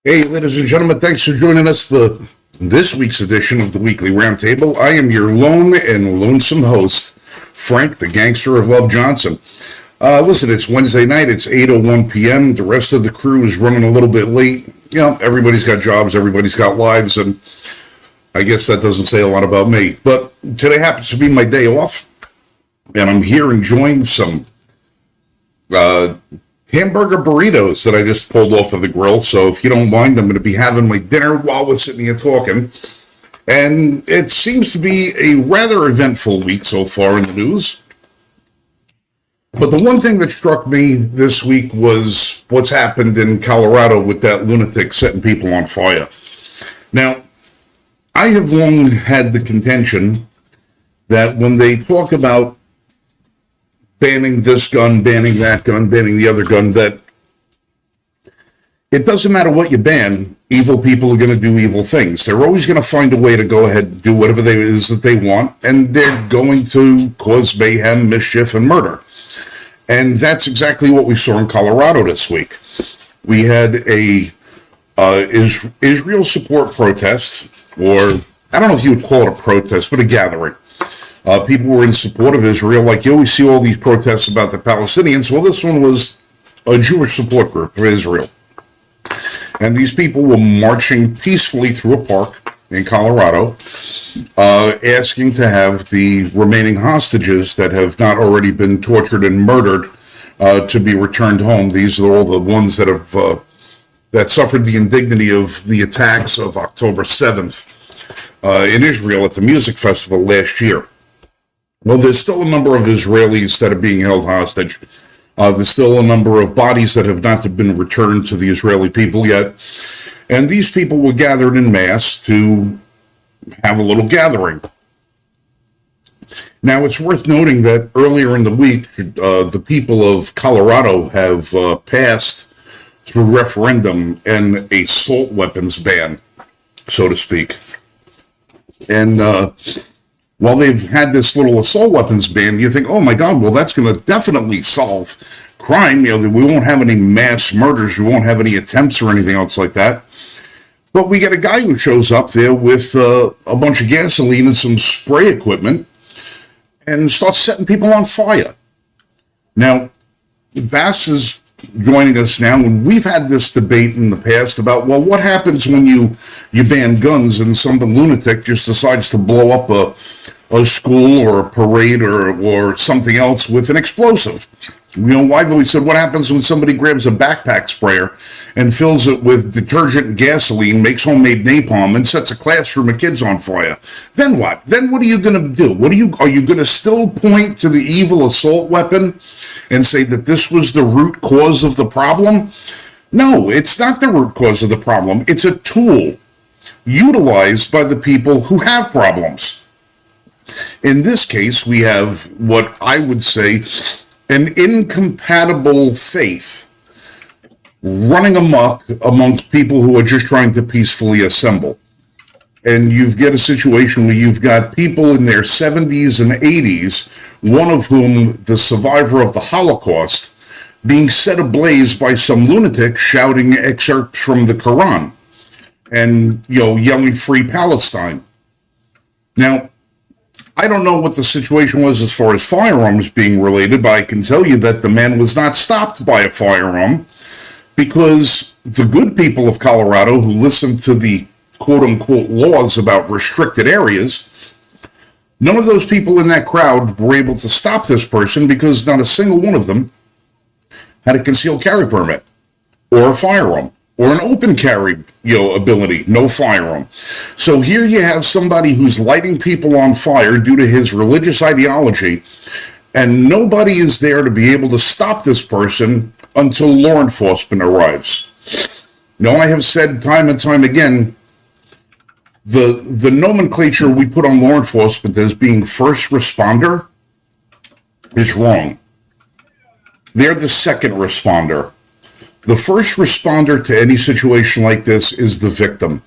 Hey, ladies and gentlemen, thanks for joining us for this week's edition of the Weekly Roundtable. I am your lone and lonesome host, Frank, the Gangster of Love Johnson. Listen, it's Wednesday night. It's 8:01 p.m. The rest of the crew is running a little bit late. You know, everybody's got jobs, everybody's got lives, and I guess that doesn't say a lot about me. But today happens to be my day off, and I'm here enjoying some hamburger burritos that I just pulled off of the grill. So if you don't mind, I'm going to be having my dinner while we're sitting here talking. And it seems to be a rather eventful week so far in the news. But the one thing that struck me this week was what's happened in Colorado with that lunatic setting people on fire. Now, I have long had the contention that when they talk about banning this gun, banning that gun, banning the other gun, that it doesn't matter what you ban, evil people are going to do evil things. They're always going to find a way to go ahead and do whatever it is that they want, and they're going to cause mayhem, mischief, and murder. And that's exactly what we saw in Colorado this week. We had a Israel support protest, or I don't know if you would call it a protest, but a gathering. People were in support of Israel, like you always see all these protests about the Palestinians. Well, this one was a Jewish support group for Israel. And these people were marching peacefully through a park in Colorado, asking to have the remaining hostages that have not already been tortured and murdered to be returned home. These are all the ones that have that suffered the indignity of the attacks of October 7th in Israel at the music festival last year. Well, there's still a number of Israelis that are being held hostage. There's still a number of bodies that have not been returned to the Israeli people yet. And these people were gathered in mass to have a little gathering. Now, it's worth noting that earlier in the week, the people of Colorado have passed through referendum an assault weapons ban, so to speak. And while they've had this little assault weapons ban, you think, oh my God, well, that's going to definitely solve crime. You know, we won't have any mass murders. We won't have any attempts or anything else like that. But we get a guy who shows up there with a bunch of gasoline and some spray equipment and starts setting people on fire. Now, Vass is joining us now, and we've had this debate in the past about, well, what happens when you ban guns and some lunatic just decides to blow up a school or a parade or something else with an explosive? You know, I've always said, what happens when somebody grabs a backpack sprayer and fills it with detergent and gasoline, makes homemade napalm, and sets a classroom of kids on fire? Then what? Then what are you going to do? Are you going to still point to the evil assault weapon and say that this was the root cause of the problem? No, it's not the root cause of the problem. It's a tool utilized by the people who have problems. In this case, we have what I would say an incompatible faith running amok amongst people who are just trying to peacefully assemble. And you get a situation where you've got people in their 70s and 80s, one of whom, the survivor of the Holocaust, being set ablaze by some lunatic shouting excerpts from the Quran and, you know, yelling "Free Palestine." Now, I don't know what the situation was as far as firearms being related, but I can tell you that the man was not stopped by a firearm because the good people of Colorado who listened to the quote-unquote laws about restricted areas, none of those people in that crowd were able to stop this person because not a single one of them had a concealed carry permit or a firearm or an open carry, ability, no firearm. So here you have somebody who's lighting people on fire due to his religious ideology, and nobody is there to be able to stop this person until law enforcement arrives. Now, I have said time and time again, the nomenclature we put on law enforcement as being first responder is wrong. They're the second responder. The first responder to any situation like this is the victim.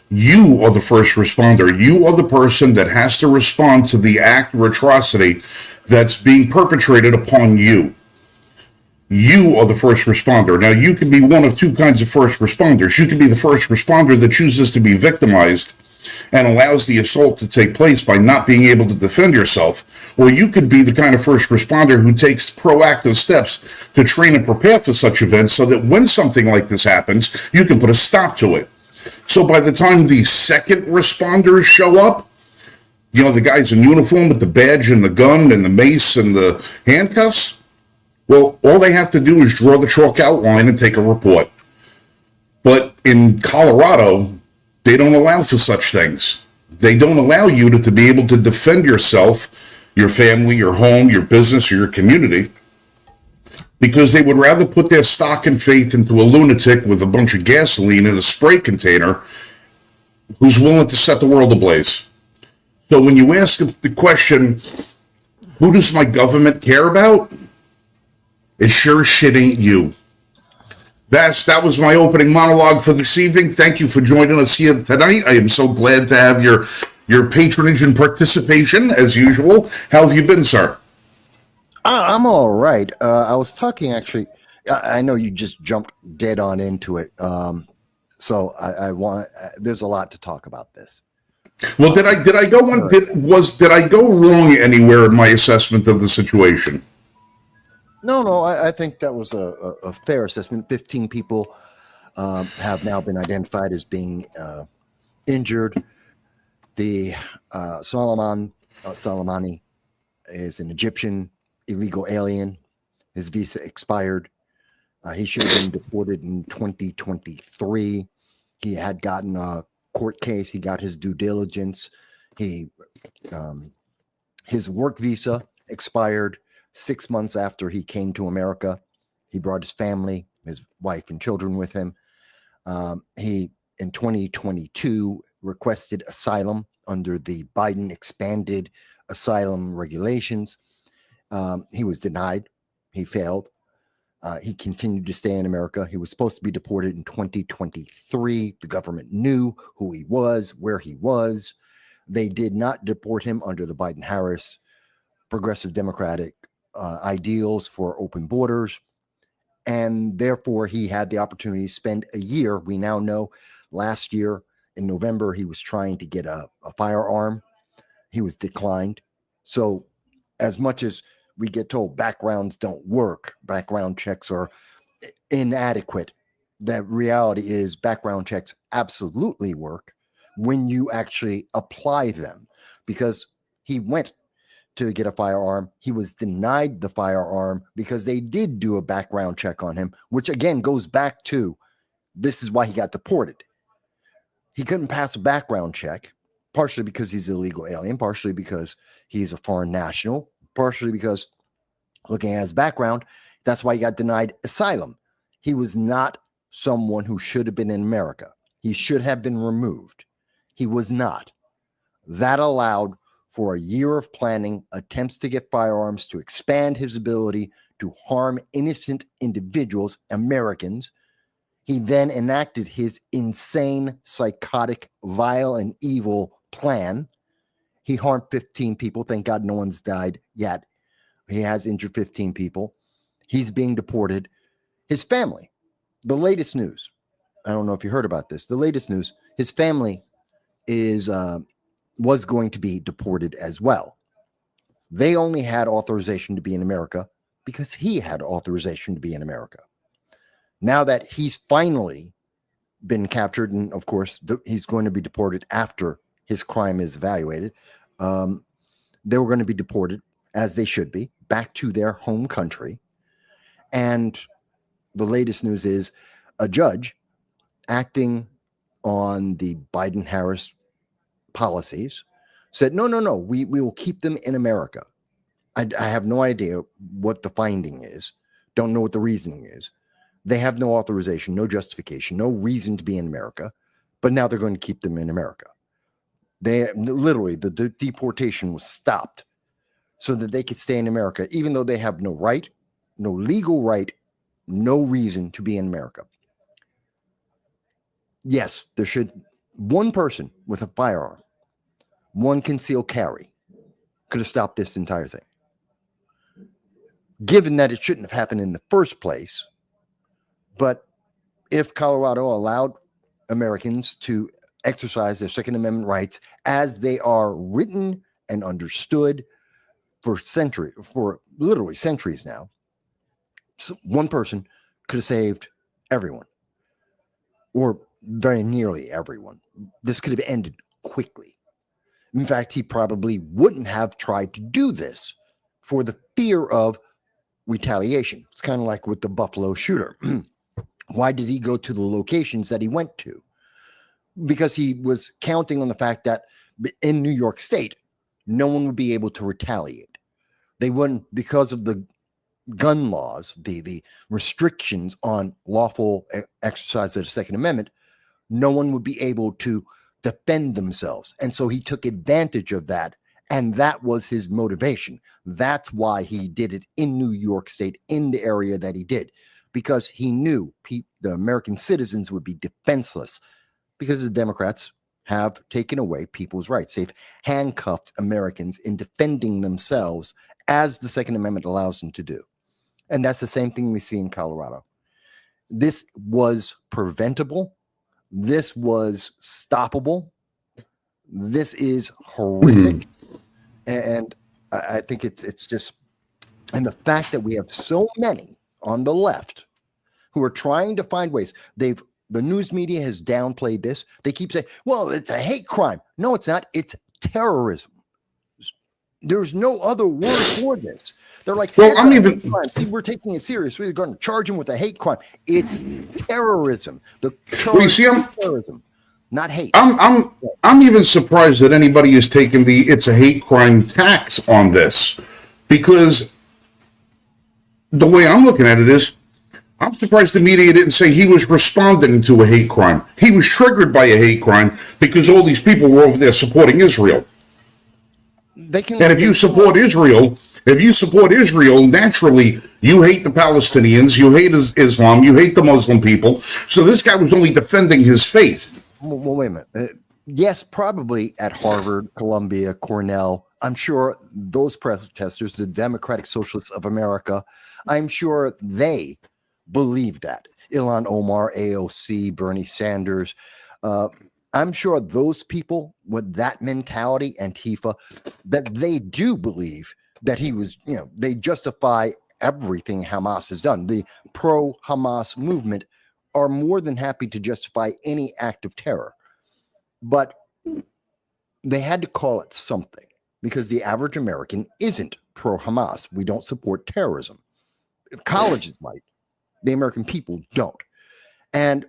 You are the first responder. You are the person that has to respond to the act or atrocity that's being perpetrated upon you. You are the first responder. Now, you can be one of two kinds of first responders. You can be the first responder that chooses to be victimized and allows the assault to take place by not being able to defend yourself, or you could be the kind of first responder who takes proactive steps to train and prepare for such events so that when something like this happens, you can put a stop to it. So by the time the second responders show up, the guys in uniform with the badge and the gun and the mace and the handcuffs, well, all they have to do is draw the chalk outline and take a report. But in Colorado, they don't allow for such things. They don't allow you to be able to defend yourself, your family, your home, your business, or your community, because they would rather put their stock and faith into a lunatic with a bunch of gasoline in a spray container who's willing to set the world ablaze. So when you ask the question, who does my government care about? It sure shit ain't you. That was my opening monologue for this evening. Thank you for joining us here tonight. I am so glad to have your patronage and participation, as usual. How have you been, sir? I'm all right. I was talking, actually, I know you just jumped dead on into it. So I want, there's a lot to talk about this. Well, did I go wrong anywhere in my assessment of the situation? No, I think that was a fair assessment. 15 people have now been identified as being injured. The Soleimani is an Egyptian illegal alien. His visa expired. He should have been deported in 2023. He had gotten a court case. He got his due diligence. His work visa expired 6 months after he came to America. He brought his family, his wife and children with him. He, in 2022, requested asylum under the Biden expanded asylum regulations. He was denied. He failed. He continued to stay in America. He was supposed to be deported in 2023. The government knew who he was, where he was. They did not deport him under the Biden-Harris progressive Democratic ideals for open borders. And therefore, he had the opportunity to spend a year. We now know last year in November, he was trying to get a firearm. He was declined. So as much as we get told backgrounds don't work, background checks are inadequate, the reality is background checks absolutely work when you actually apply them, because he went to get a firearm. He was denied the firearm because they did do a background check on him, which again goes back to this is why he got deported. He couldn't pass a background check, partially because he's an illegal alien, partially because he's a foreign national, partially because looking at his background, that's why he got denied asylum. He was not someone who should have been in America. He should have been removed. He was not. That allowed for a year of planning, attempts to get firearms, to expand his ability to harm innocent individuals, Americans. He then enacted his insane, psychotic, vile, and evil plan. He harmed 15 people. Thank God no one's died yet. He has injured 15 people. He's being deported. His family, the latest news, I don't know if you heard about this, the latest news, his family was going to be deported as well. They only had authorization to be in America because he had authorization to be in America. Now that he's finally been captured, and of course he's going to be deported after his crime is evaluated, they were going to be deported, as they should be, back to their home country. And the latest news is a judge acting on the Biden-Harris policies said, no, we will keep them in America. I have no idea what the finding is. Don't know what the reasoning is. They have no authorization, no justification, no reason to be in America, but now they're going to keep them in America. They literally, the deportation was stopped so that they could stay in America, even though they have no right, no legal right, no reason to be in America. Yes, there should, one person with a firearm, one concealed carry, could have stopped this entire thing. given that it shouldn't have happened in the first place. But if Colorado allowed Americans to exercise their Second Amendment rights as they are written and understood for literally centuries now, so one person could have saved everyone, or very nearly everyone. This could have ended quickly. In fact, he probably wouldn't have tried to do this for the fear of retaliation. It's kind of like with the Buffalo shooter. Why did he go to the locations that he went to? Because he was counting on the fact that in New York State, no one would be able to retaliate. They wouldn't, because of the gun laws, the restrictions on lawful exercise of the Second Amendment, no one would be able to defend themselves. And so he took advantage of that. And that was his motivation. That's why he did it in New York State, in the area that he did, because he knew the American citizens would be defenseless, because the Democrats have taken away people's rights. They've handcuffed Americans in defending themselves as the Second Amendment allows them to do. And that's the same thing we see in Colorado. This was preventable. This was stoppable. This is horrific. And I think it's just, and the fact that we have so many on the left who are trying to find ways. The news media has downplayed this. They keep saying, well, it's a hate crime. No, it's not. It's terrorism. There's no other word for this. They're like, well, we're taking it serious. We're going to charge him with a hate crime. It's terrorism. The charge is terrorism, not hate. I'm even surprised that anybody is taking it's a hate crime tax on this, because the way I'm looking at it is, I'm surprised the media didn't say he was responding to a hate crime. He was triggered by a hate crime because all these people were over there supporting Israel. And if you support Israel, naturally you hate the Palestinians, you hate Islam, you hate the Muslim people. So this guy was only defending his faith. Well, wait a minute. Yes, probably at Harvard, Columbia, Cornell. I'm sure those protesters, the Democratic Socialists of America, I'm sure they believe that. Ilhan Omar, AOC, Bernie Sanders. I'm sure those people with that mentality, Antifa, that they do believe that he was, they justify everything Hamas has done. The pro-Hamas movement are more than happy to justify any act of terror. But they had to call it something, because the average American isn't pro-Hamas. We don't support terrorism. Colleges might. The American people don't. And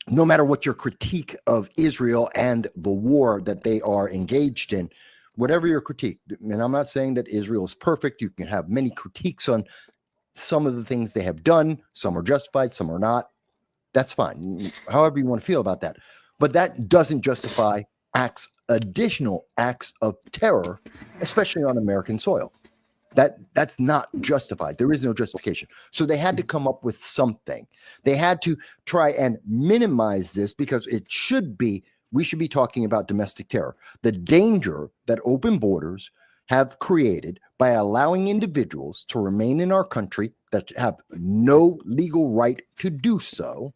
no matter what your critique of Israel and the war that they are engaged in, whatever your critique, and I'm not saying that Israel is perfect. You can have many critiques on some of the things they have done. Some are justified, some are not. That's fine. However you want to feel about that. But that doesn't justify additional acts of terror, especially on American soil. That's not justified. There is no justification. So they had to come up with something. They had to try and minimize this, because we should be talking about domestic terror. The danger that open borders have created by allowing individuals to remain in our country that have no legal right to do so.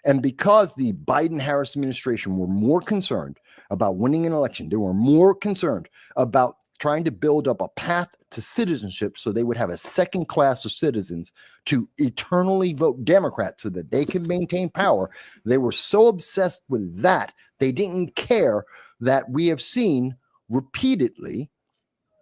And because the Biden-Harris administration were more concerned about winning an election, they were more concerned about trying to build up a path to citizenship so they would have a second class of citizens to eternally vote Democrat so that they can maintain power. They were so obsessed with that, they didn't care that we have seen repeatedly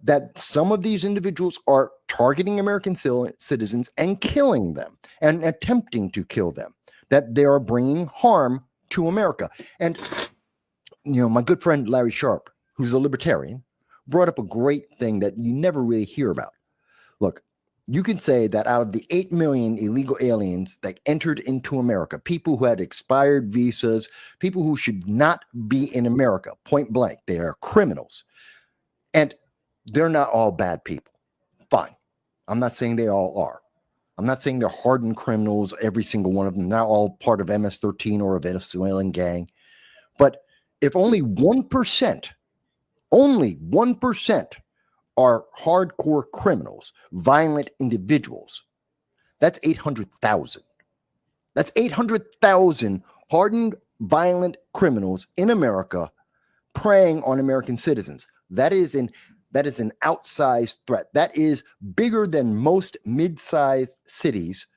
that some of these individuals are targeting American citizens and killing them and attempting to kill them, that they are bringing harm to America. And, my good friend Larry Sharp, who's a libertarian, brought up a great thing that you never really hear about. Look, you can say that out of the 8 million illegal aliens that entered into America, people who had expired visas, people who should not be in America, point blank, they are criminals. And they're not all bad people. Fine. I'm not saying they all are. I'm not saying they're hardened criminals, every single one of them, not all part of MS-13 or a Venezuelan gang. But if only 1% are hardcore criminals, violent individuals. That's 800,000. That's 800,000 hardened, violent criminals in America preying on American citizens. That is an outsized threat. That is bigger than most mid-sized cities,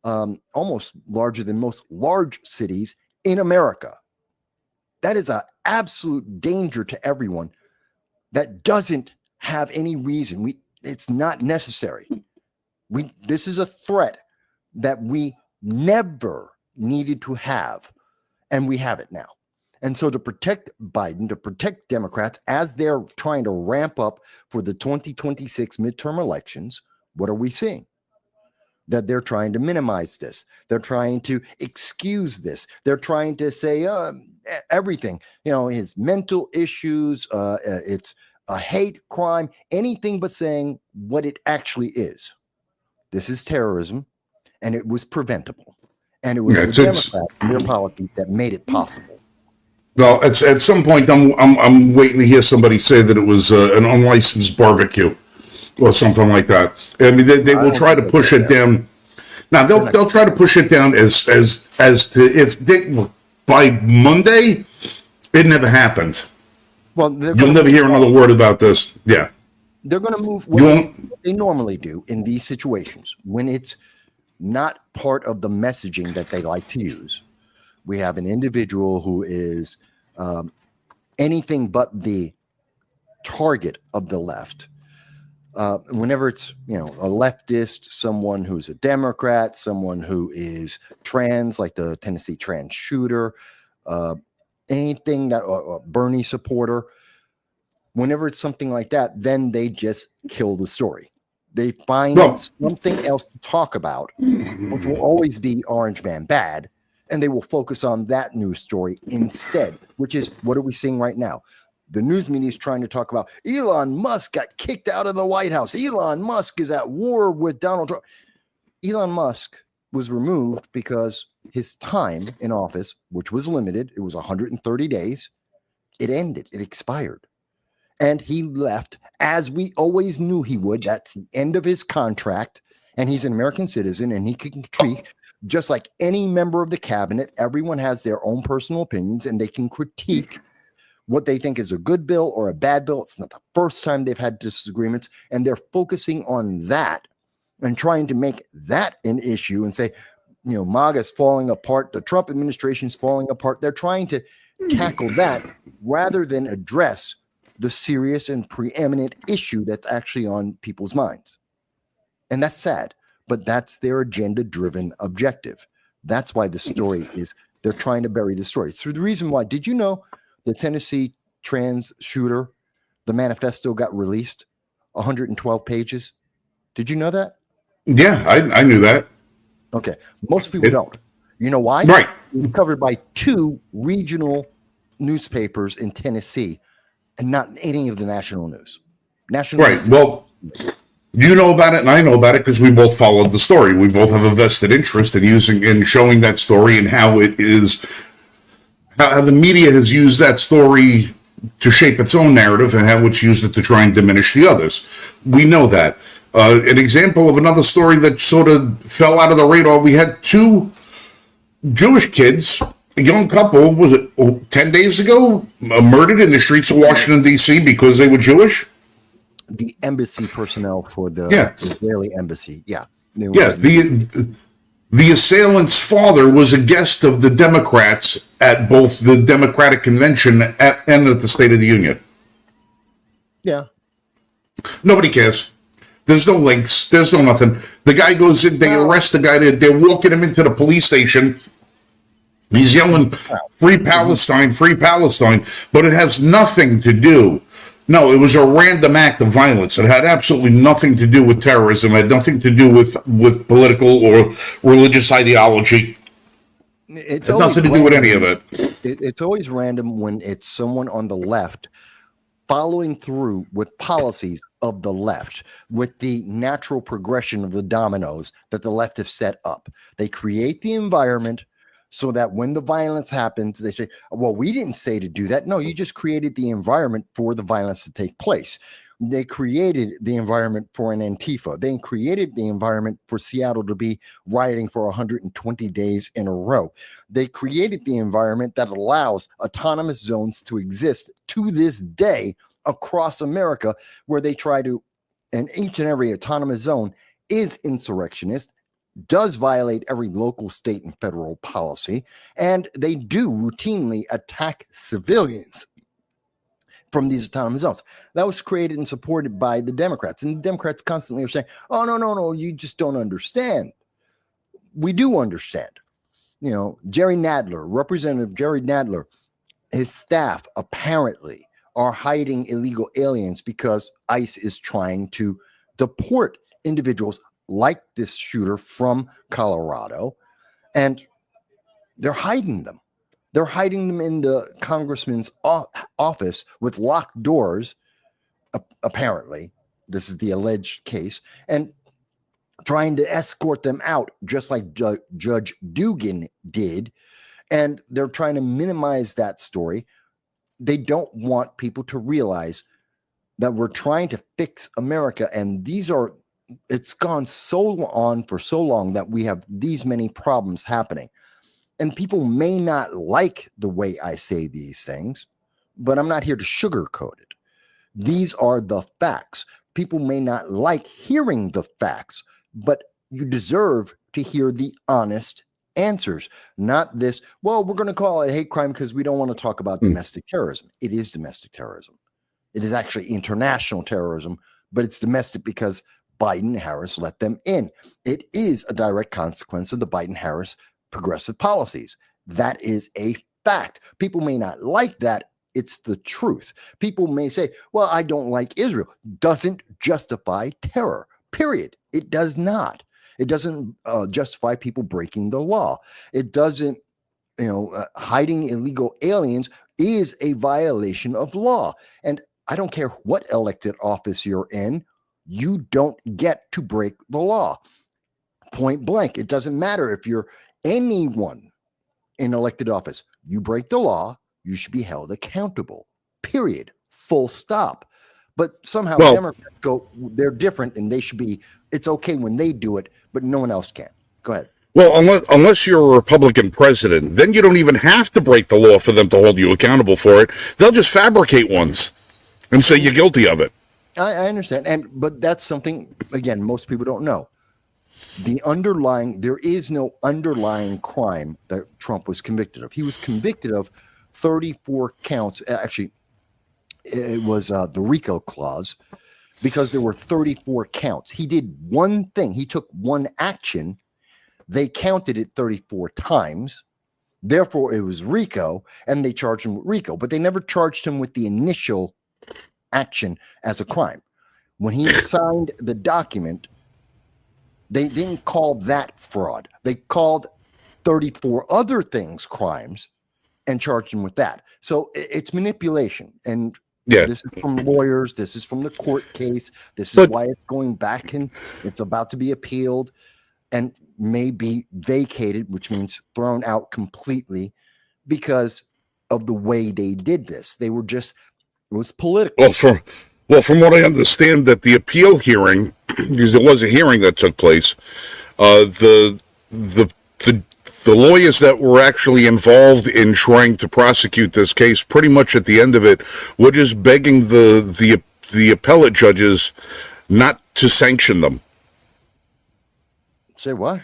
almost larger than most large cities in America. That is an absolute danger to everyone that doesn't have any reason. It's not necessary. This is a threat that we never needed to have, and we have it now. And so to protect Biden, to protect Democrats as they're trying to ramp up for the 2026 midterm elections, what are we seeing? That they're trying to minimize this. They're trying to excuse this. They're trying to say everything, his mental issues, it's a hate crime, anything but saying what it actually is. This is terrorism, and it was preventable. And it was the Democrats and their policies that made it possible. Well, at some point, I'm waiting to hear somebody say that it was an unlicensed barbecue or something like that. I mean, they will try to push it down. Now they'll try to push it down as to if they, by Monday, it never happened. Well, you'll never hear another word about this. Yeah, they're going to move what they normally do in these situations when it's not part of the messaging that they like to use. We have an individual who is anything but the target of the left. Whenever it's a leftist, someone who's a Democrat, someone who is trans, like the Tennessee Trans Shooter, anything that a Bernie supporter, whenever it's something like that, then they just kill the story. They find something else to talk about, which will always be Orange Man bad, and they will focus on that news story instead, which is what are we seeing right now? The news media is trying to talk about Elon Musk got kicked out of the White House. Elon Musk is at war with Donald Trump. Elon Musk was removed because his time in office, which was limited, it was 130 days, it ended, it expired. And he left as we always knew he would. That's the end of his contract. And he's an American citizen and he can critique just like any member of the cabinet. Everyone has their own personal opinions and they can critique what they think is a good bill or a bad bill. It's not the first time they've had disagreements, and they're focusing on that and trying to make that an issue and say, MAGA's falling apart. The Trump administration's falling apart. They're trying to tackle that rather than address the serious and preeminent issue that's actually on people's minds. And that's sad, but that's their agenda-driven objective. That's why the story is, they're trying to bury the story. So the reason why, did you know the Tennessee Trans Shooter, the manifesto got released, 112 pages? Did you know that? Yeah, I knew that. Okay. Most people don't. You know why? Right. It was covered by 2 regional newspapers in Tennessee and not any of the national news. News. Well, you know about it and I know about it because we both followed the story. We both have a vested interest in showing that story and how it is, how the media has used that story to shape its own narrative and how it's used it to try and diminish the others. We know that. An example of another story that sort of fell out of the radar, we had 2 Jewish kids, a young couple, was it 10 days ago, murdered in the streets of Washington, D.C. because they were Jewish? The embassy personnel for the Israeli embassy. Yeah. Yes, the assailant's father was a guest of the Democrats at both the Democratic Convention and at the State of the Union. Yeah. Nobody cares. There's no links. There's no nothing. The guy goes in, they arrest the guy, they're walking him into the police station. He's yelling, "Free Palestine, free Palestine," but it has nothing to do. No, it was a random act of violence. It had absolutely nothing to do with terrorism. It had nothing to do with political or religious ideology. It had nothing to do with any of it. It's always random when it's someone on the left following through with policies of the left, with the natural progression of the dominoes that the left have set up. They create the environment so that when the violence happens, they say, well, we didn't say to do that. No, you just created the environment for the violence to take place. They created the environment for an Antifa. They created the environment for Seattle to be rioting for 120 days in a row. They created the environment that allows autonomous zones to exist to this day across America, where they try to, and each and every autonomous zone is insurrectionist, does violate every local, state, and federal policy, and they do routinely attack civilians from these autonomous zones. That was created and supported by the Democrats. And the Democrats constantly are saying, oh, no, you just don't understand. We do understand. You know, Jerry Nadler, Representative Jerry Nadler, his staff apparently are hiding illegal aliens because ICE is trying to deport individuals like this shooter from Colorado, and they're hiding them. They're hiding them in the congressman's office with locked doors, apparently. This is the alleged case, and trying to escort them out, just like Judge Dugan did. And they're trying to minimize that story. They don't want people to realize that we're trying to fix America, and it's gone so on for so long that we have these many problems happening. And people may not like the way I say these things, but I'm not here to sugarcoat it. These are the facts. People may not like hearing the facts, but you deserve to hear the honest answers, not this, well, we're going to call it hate crime because we don't want to talk about domestic terrorism. It is domestic terrorism. It is actually international terrorism, but it's domestic because Biden and Harris let them in. It is a direct consequence of the Biden-Harris progressive policies. That is a fact. People may not like that. It's the truth. People may say, well, I don't like Israel. Doesn't justify terror, period. It does not. It doesn't justify people breaking the law. It doesn't, hiding illegal aliens is a violation of law. And I don't care what elected office you're in, you don't get to break the law. Point blank. It doesn't matter if you're anyone in elected office. You break the law, you should be held accountable. Period. Full stop. But somehow Democrats go, they're different, and it's okay when they do it, but no one else can. Go ahead. Well, unless you're a Republican president, then you don't even have to break the law for them to hold you accountable for it. They'll just fabricate ones and say you're guilty of it. I understand. But that's something, again, most people don't know. There is no underlying crime that Trump was convicted of. He was convicted of 34 counts. Actually, it was the RICO clause, because there were 34 counts. He did one thing. He took one action. They counted it 34 times. Therefore, it was RICO, and they charged him with RICO. But they never charged him with the initial action as a crime. When he signed the document, they didn't call that fraud. They called 34 other things crimes and charged him with that. So it's manipulation. And this is from lawyers. This is from the court case. This is why it's going back, and it's about to be appealed and may be vacated, which means thrown out completely, because of the way they did this. It was political. Well, from what I understand, that the appeal hearing, because there was a hearing that took place, the lawyers that were actually involved in trying to prosecute this case, pretty much at the end of it, were just begging the appellate judges not to sanction them. Say what?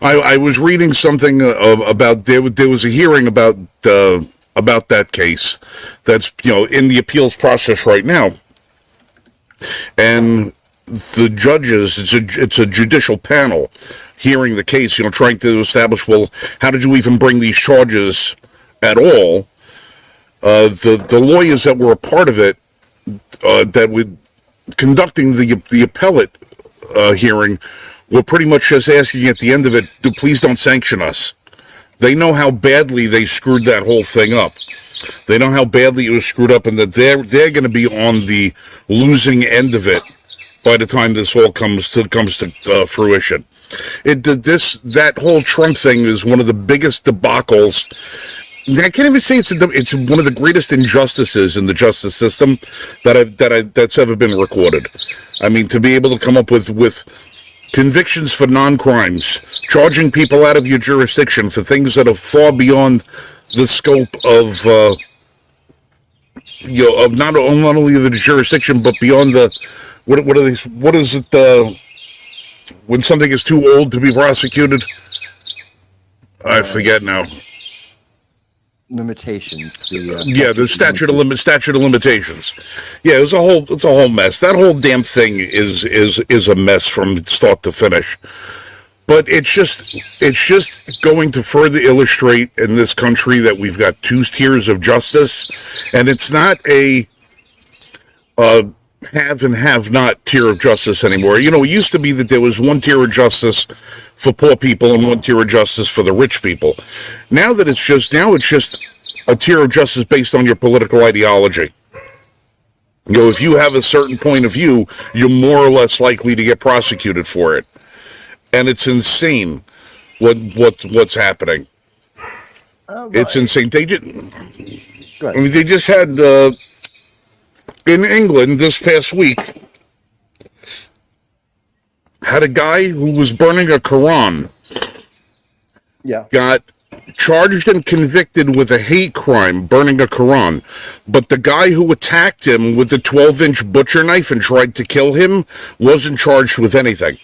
I was reading something about there was a hearing about that case that's in the appeals process right now, and the judges, it's a judicial panel hearing the case, trying to establish, well, how did you even bring these charges at all? The lawyers that were a part of it, that were conducting the appellate hearing, were pretty much just asking at the end of it, please don't sanction us. They know how badly they screwed that whole thing up. They know how badly it was screwed up, and that they're going to be on the losing end of it by the time this all comes to fruition. That whole Trump thing is one of the biggest debacles I can't even say it's one of the greatest injustices in the justice system that's ever been recorded. I mean, to be able to come up with convictions for non-crimes, charging people out of your jurisdiction for things that are far beyond the scope of of not only the jurisdiction but beyond the what are these? What is it? When something is too old to be prosecuted, I forget now. Limitations. The statute of limitations. Yeah, it's a whole mess. That whole damn thing is a mess from start to finish. But it's just going to further illustrate in this country that we've got two tiers of justice, and it's not a have and have not tier of justice anymore. You know, it used to be that there was one tier of justice for poor people and one tier of justice for the rich people. Now it's just a tier of justice based on your political ideology. You know, if you have a certain point of view, you're more or less likely to get prosecuted for it. And it's insane what's happening. It's insane. They just had in England this past week, had a guy who was burning a Quran. Yeah. Got charged and convicted with a hate crime, burning a Quran. But the guy who attacked him with the 12-inch butcher knife and tried to kill him wasn't charged with anything.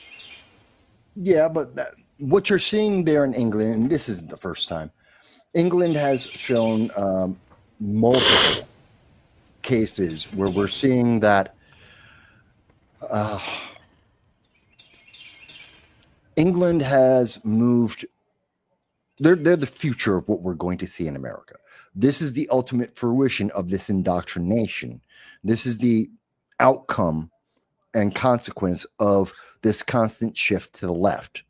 Yeah, but what you're seeing there in England, and this isn't the first time, England has shown multiple cases where we're seeing that England has moved. They're the future of what we're going to see in America. This is the ultimate fruition of this indoctrination. This is the outcome and consequence of this constant shift to the left.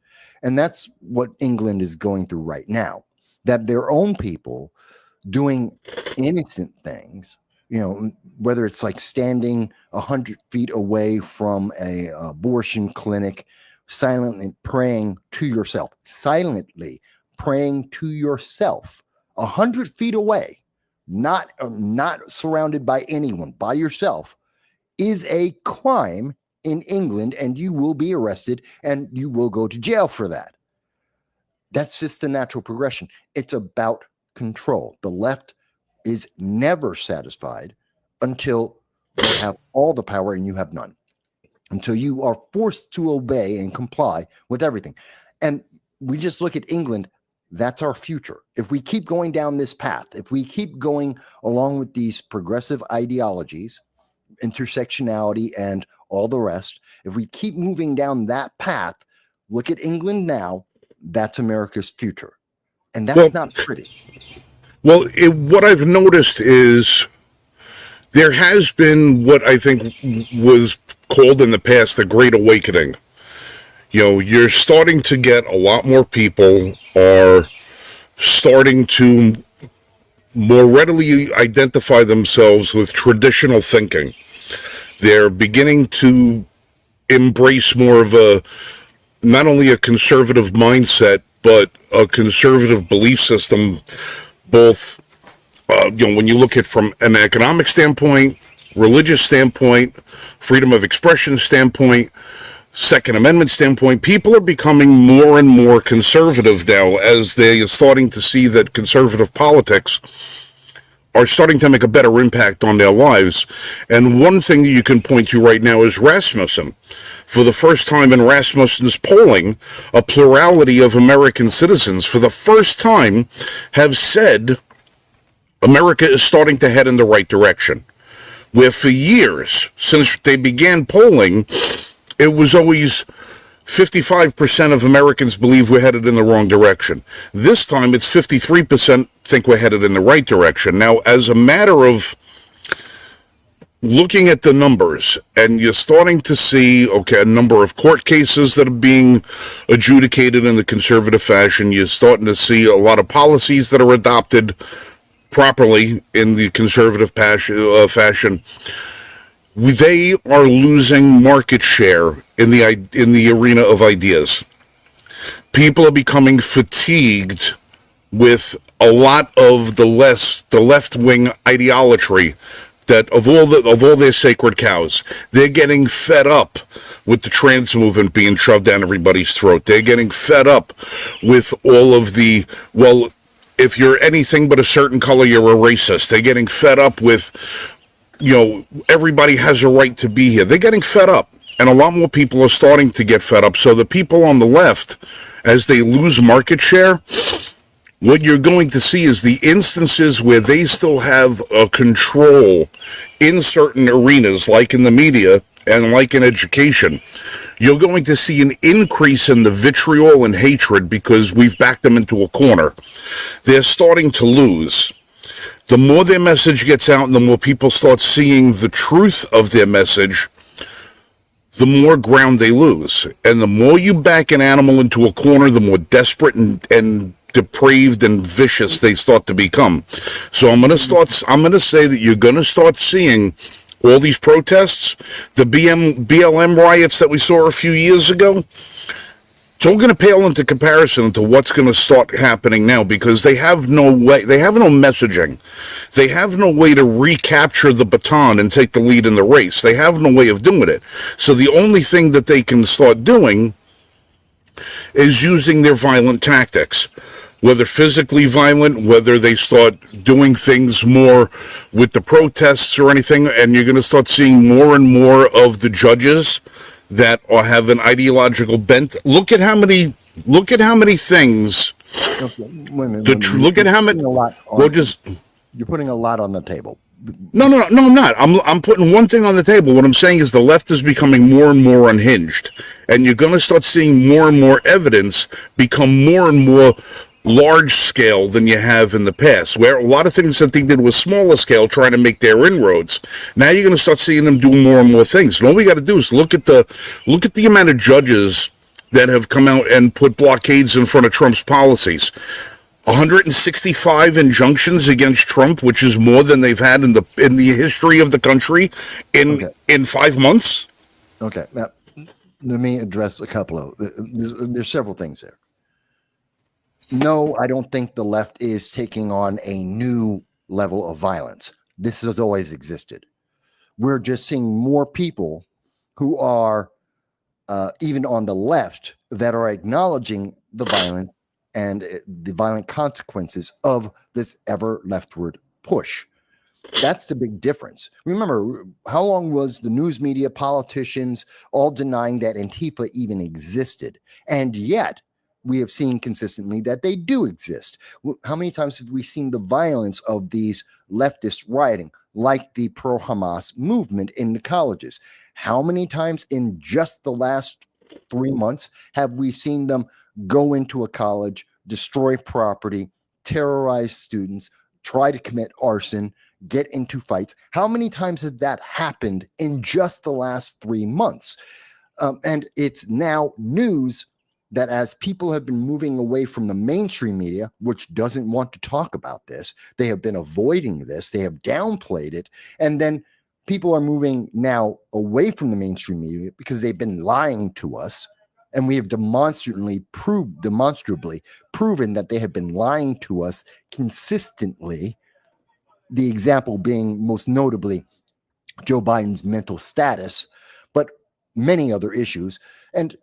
And that's what England is going through right now, that their own people doing innocent things, you know, whether it's like standing 100 feet away from a abortion clinic, silently praying to yourself, 100 feet away, not surrounded by anyone, by yourself, is a crime in England, and you will be arrested and you will go to jail for that. That's just the natural progression. It's about control. The left is never satisfied until you have all the power and you have none, until you are forced to obey and comply with everything. And we just look at England. That's our future. If we keep going down this path, if we keep going along with these progressive ideologies, intersectionality and all the rest, if we keep moving down that path, look at England now, that's America's future. And that's not pretty. Well, what I've noticed is there has been what I think was called in the past the Great Awakening. You know, you're starting to get a lot more people are starting to more readily identify themselves with traditional thinking. They're beginning to embrace more of not only a conservative mindset, but a conservative belief system, both, when you look at from an economic standpoint, religious standpoint, freedom of expression standpoint, Second Amendment standpoint, people are becoming more and more conservative now as they are starting to see that conservative politics are starting to make a better impact on their lives. And one thing that you can point to right now is Rasmussen. For the first time in Rasmussen's polling, a plurality of American citizens, for the first time, have said America is starting to head in the right direction. Where for years, since they began polling, it was always 55% of Americans believe we're headed in the wrong direction. This time, it's 53% think we're headed in the right direction. Now, as a matter of looking at the numbers, and you're starting to see, a number of court cases that are being adjudicated in the conservative fashion. You're starting to see a lot of policies that are adopted properly in the conservative fashion. They are losing market share in the arena of ideas. People are becoming fatigued with a lot of the left wing ideology that of all their sacred cows, they're getting fed up with the trans movement being shoved down everybody's throat. They're getting fed up with all of the, well, if you're anything but a certain color, you're a racist. They're getting fed up with, everybody has a right to be here. They're getting fed up. And a lot more people are starting to get fed up. So the people on the left, as they lose market share, what you're going to see is the instances where they still have a control in certain arenas, like in the media and like in education. You're going to see an increase in the vitriol and hatred because we've backed them into a corner. They're starting to lose. The more their message gets out and the more people start seeing the truth of their message, the more ground they lose. And the more you back an animal into a corner, the more desperate and depraved and vicious they start to become. So I'm going to say that you're going to start seeing all these protests, the BLM riots that we saw a few years ago. It's all going to pale into comparison to what's going to start happening now, because they have no messaging. They have no way to recapture the baton and take the lead in the race. They have no way of doing it. So the only thing that they can start doing is using their violent tactics, whether physically violent, whether they start doing things more with the protests or anything, and you're going to start seeing more and more of the judges that have an ideological bent. Look at how many things. Okay, Look at how many. You're putting a lot on the table. No, I'm not. I'm putting one thing on the table. What I'm saying is the left is becoming more and more unhinged, and you're going to start seeing more and more evidence become more and more large scale than you have in the past, where a lot of things that they did was smaller scale, trying to make their inroads. Now you're going to start seeing them do more and more things. And all we got to do is look at the amount of judges that have come out and put blockades in front of Trump's policies. 165 injunctions against Trump, which is more than they've had in the history of the country in 5 months. Okay, now let me address a couple of. There's several things there. No, I don't think the left is taking on a new level of violence. This has always existed. We're just seeing more people who are, even on the left, that are acknowledging the violence and the violent consequences of this ever leftward push. That's the big difference. Remember, how long was the news media, politicians all denying that Antifa even existed? And yet, we have seen consistently that they do exist. How many times have we seen the violence of these leftists rioting, like the pro-Hamas movement in the colleges? How many times in just the last 3 months have we seen them go into a college, destroy property, terrorize students, try to commit arson, get into fights? How many times has that happened in just the last 3 months? And it's now news that as people have been moving away from the mainstream media, which doesn't want to talk about this, they have been avoiding this, they have downplayed it, and then people are moving now away from the mainstream media because they've been lying to us, and we have demonstrably proven that they have been lying to us consistently, the example being most notably Joe Biden's mental status, but many other issues. And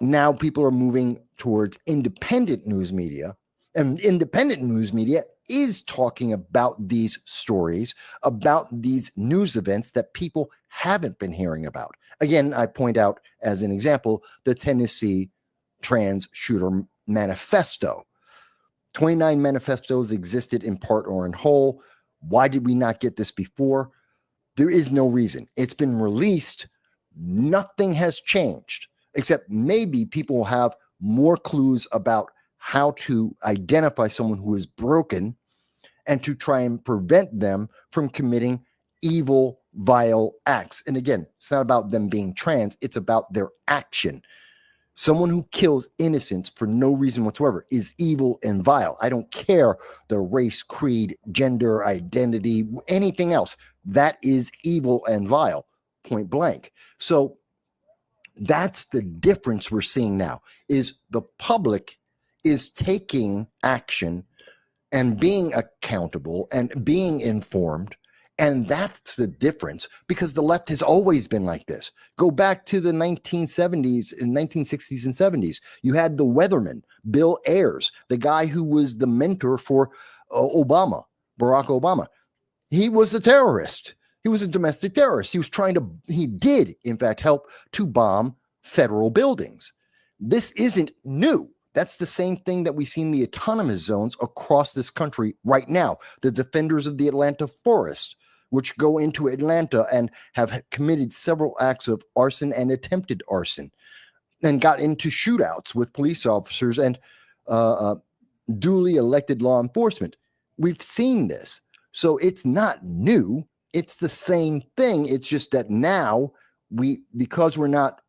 now people are moving towards independent news media, and independent news media is talking about these stories, about these news events that people haven't been hearing about. Again, I point out as an example, the Tennessee Trans Shooter Manifesto. 29 manifestos existed in part or in whole. Why did we not get this before? There is no reason. It's been released. Nothing has changed. Except maybe people will have more clues about how to identify someone who is broken and to try and prevent them from committing evil, vile acts. And again, it's not about them being trans, it's about their action. Someone who kills innocents for no reason whatsoever is evil and vile. I don't care the race, creed, gender, identity, anything else. That is evil and vile, point blank. So that's the difference we're seeing now, is the public is taking action and being accountable and being informed. And that's the difference, because the left has always been like this. Go back to the 1970s and 1960s and 70s. You had the weatherman, Bill Ayers, the guy who was the mentor for Barack Obama. He was a terrorist. He was a domestic terrorist. He did, in fact, help to bomb federal buildings. This isn't new. That's the same thing that we see in the autonomous zones across this country right now. The defenders of the Atlanta forest, which go into Atlanta and have committed several acts of arson and attempted arson, and got into shootouts with police officers and duly elected law enforcement. We've seen this. So it's not new. It's the same thing. It's just that now because we're not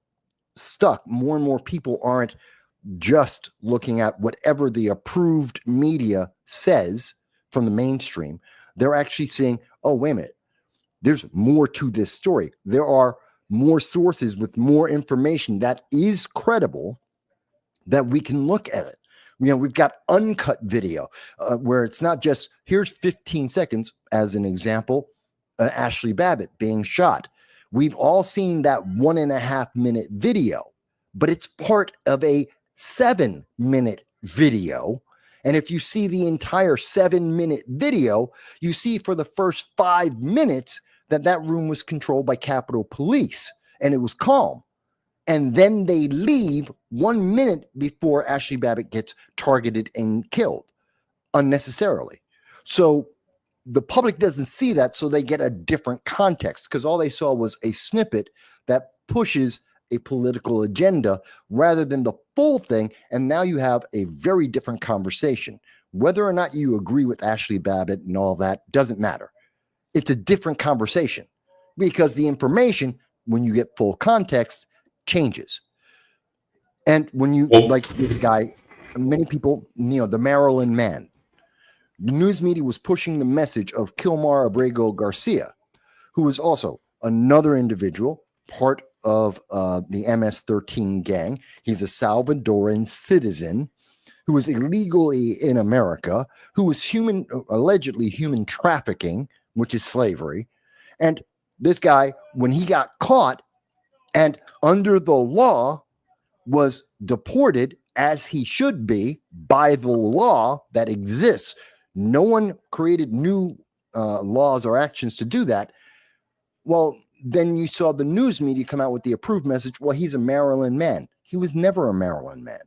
stuck, more and more people aren't just looking at whatever the approved media says from the mainstream. They're actually saying, oh, wait a minute, there's more to this story. There are more sources with more information that is credible that we can look at it. We've got uncut video where it's not just, here's 15 seconds as an example, Ashley Babbitt being shot. We've all seen that 1.5 minute video, but it's part of a 7-minute video. And if you see the entire 7-minute video, you see for the first 5 minutes that room was controlled by Capitol Police and it was calm. And then they leave 1 minute before Ashley Babbitt gets targeted and killed unnecessarily. So the public doesn't see that, so they get a different context, because all they saw was a snippet that pushes a political agenda rather than the full thing. And now you have a very different conversation. Whether or not you agree with Ashley Babbitt and all that doesn't matter. It's a different conversation, because the information, when you get full context, changes. And when you, like this guy, many people, the Maryland man, the news media was pushing the message of Kilmar Abrego Garcia, who was also another individual, part of the MS-13 gang. He's a Salvadoran citizen who was illegally in America, who was allegedly human trafficking, which is slavery. And this guy, when he got caught and under the law, was deported, as he should be, by the law that exists. No one created new laws or actions to do that. Well, then you saw the news media come out with the approved message. Well, he's a Maryland man. He was never a Maryland man.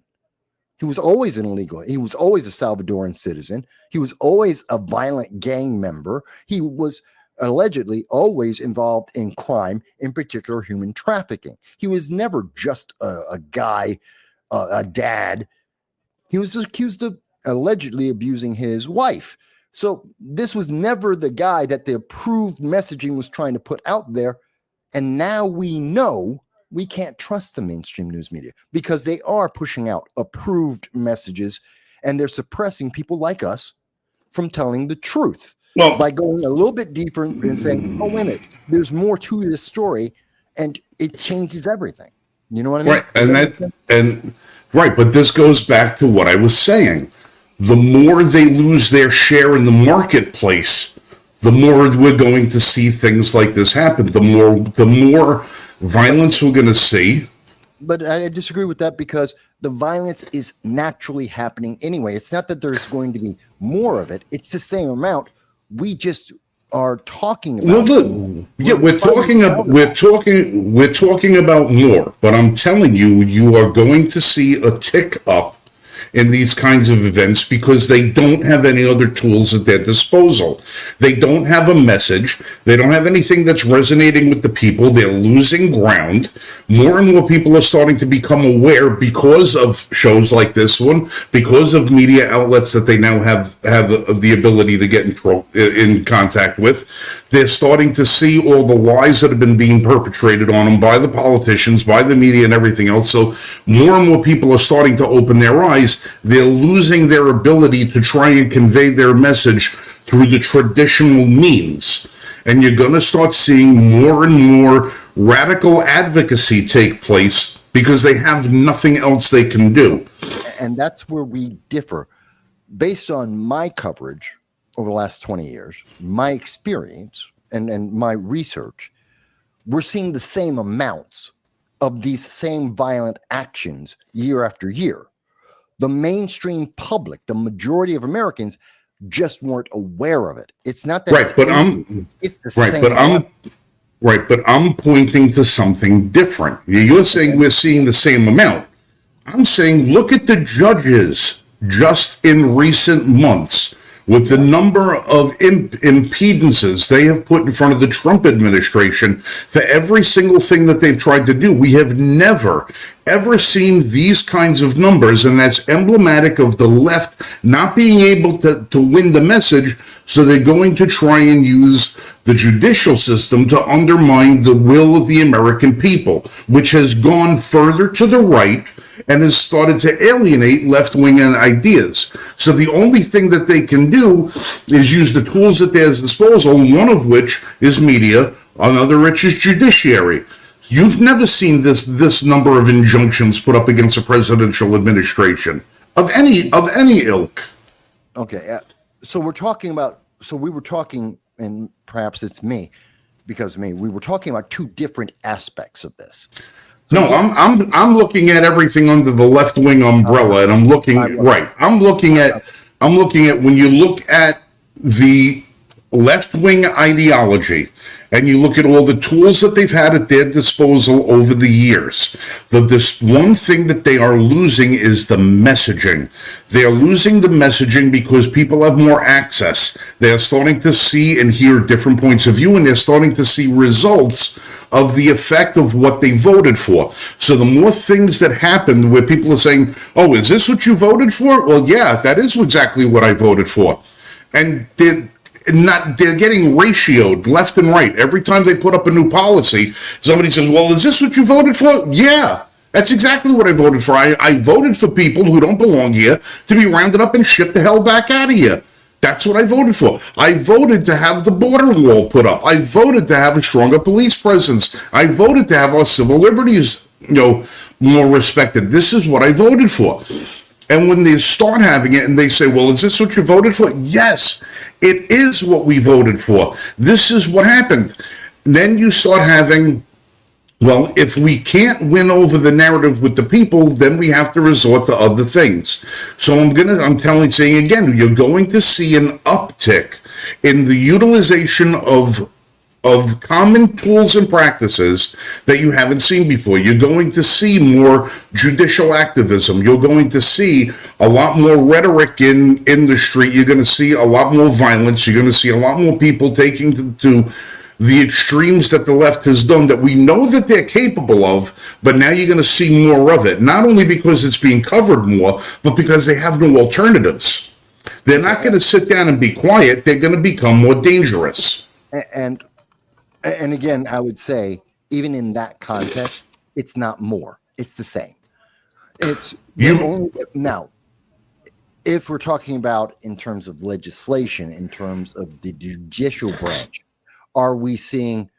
He was always an illegal. He was always a Salvadoran citizen. He was always a violent gang member. He was allegedly always involved in crime, in particular human trafficking. He was never just a guy, a dad. He was accused of allegedly abusing his wife. So this was never the guy that the approved messaging was trying to put out there. And now we know we can't trust the mainstream news media, because they are pushing out approved messages and they're suppressing people like us from telling the truth. Well, by going a little bit deeper and saying, oh, wait a minute, there's more to this story, and it changes everything. You know what I mean? Right. But this goes back to what I was saying. The more they lose their share in the marketplace, the more we're going to see things like this happen. The more violence we're going to see. But I disagree with that, because the violence is naturally happening anyway. It's not that there's going to be more of it. It's the same amount. We just are talking about. We're talking about more. But I'm telling you, you are going to see a tick up in these kinds of events, because they don't have any other tools at their disposal. They don't have a message. They don't have anything that's resonating with the people. They're losing ground. More and more people are starting to become aware, because of shows like this one, because of media outlets that they now have the ability to get in contact with. They're starting to see all the lies that have been being perpetrated on them by the politicians, by the media, and everything else. So more and more people are starting to open their eyes. They're losing their ability to try and convey their message through the traditional means. And you're going to start seeing more and more radical advocacy take place, because they have nothing else they can do. And that's where we differ. based on my coverage over the last 20 years, my experience and my research, we're seeing the same amounts of these same violent actions year after year. The mainstream public, the majority of Americans, just weren't aware of it. It's not that Right, but it's the right, same. but I'm pointing to something different. You're saying we're seeing the same amount. I'm saying look at the judges just in recent months with the number of impedances they have put in front of the Trump administration for every single thing that they've tried to do. We have never, ever seen these kinds of numbers, and that's emblematic of the left not being able to win the message, so they're going to try and use the judicial system to undermine the will of the American people, which has gone further to the right and has started to alienate left-wing ideas. So the only thing that they can do is use the tools at their disposal, one of which is media, another which is judiciary. You've never seen this number of injunctions put up against a presidential administration of any ilk. Okay, so we were talking, and perhaps it's me, because we were talking about two different aspects of this. So no, I'm looking at everything under the left wing umbrella, and I'm looking right. I'm looking at when you look at the left wing ideology, and you look at all the tools that they've had at their disposal over the years. This one thing that they are losing is the messaging. They are losing the messaging because people have more access. They are starting to see and hear different points of view, and they're starting to see results of the effect of what they voted for. So the more things that happen where people are saying, oh, is this what you voted for? Well, yeah, that is exactly what I voted for. And they're getting ratioed left and right. Every time they put up a new policy, somebody says, well, is this what you voted for? Yeah, that's exactly what I voted for. I voted for people who don't belong here to be rounded up and shipped the hell back out of here. That's what I voted for. I voted to have the border wall put up. I voted to have a stronger police presence. I voted to have our civil liberties, more respected. This is what I voted for. And when they start having it and they say, well, is this what you voted for? Yes, it is what we voted for. This is what happened. Then you start having, well, if we can't win over the narrative with the people, then we have to resort to other things. So I'm saying again, you're going to see an uptick in the utilization of common tools and practices that you haven't seen before. You're going to see more judicial activism. You're going to see a lot more rhetoric in the street. You're going to see a lot more violence. You're going to see a lot more people taking to the extremes that the left has done that we know that they're capable of, but now you're going to see more of it. Not only because it's being covered more, but because they have no alternatives. They're not going to sit down and be quiet. They're going to become more dangerous. And again, I would say, even in that context, it's not more. It's the same. Now, if we're talking about in terms of legislation, in terms of the judicial branch, are we seeing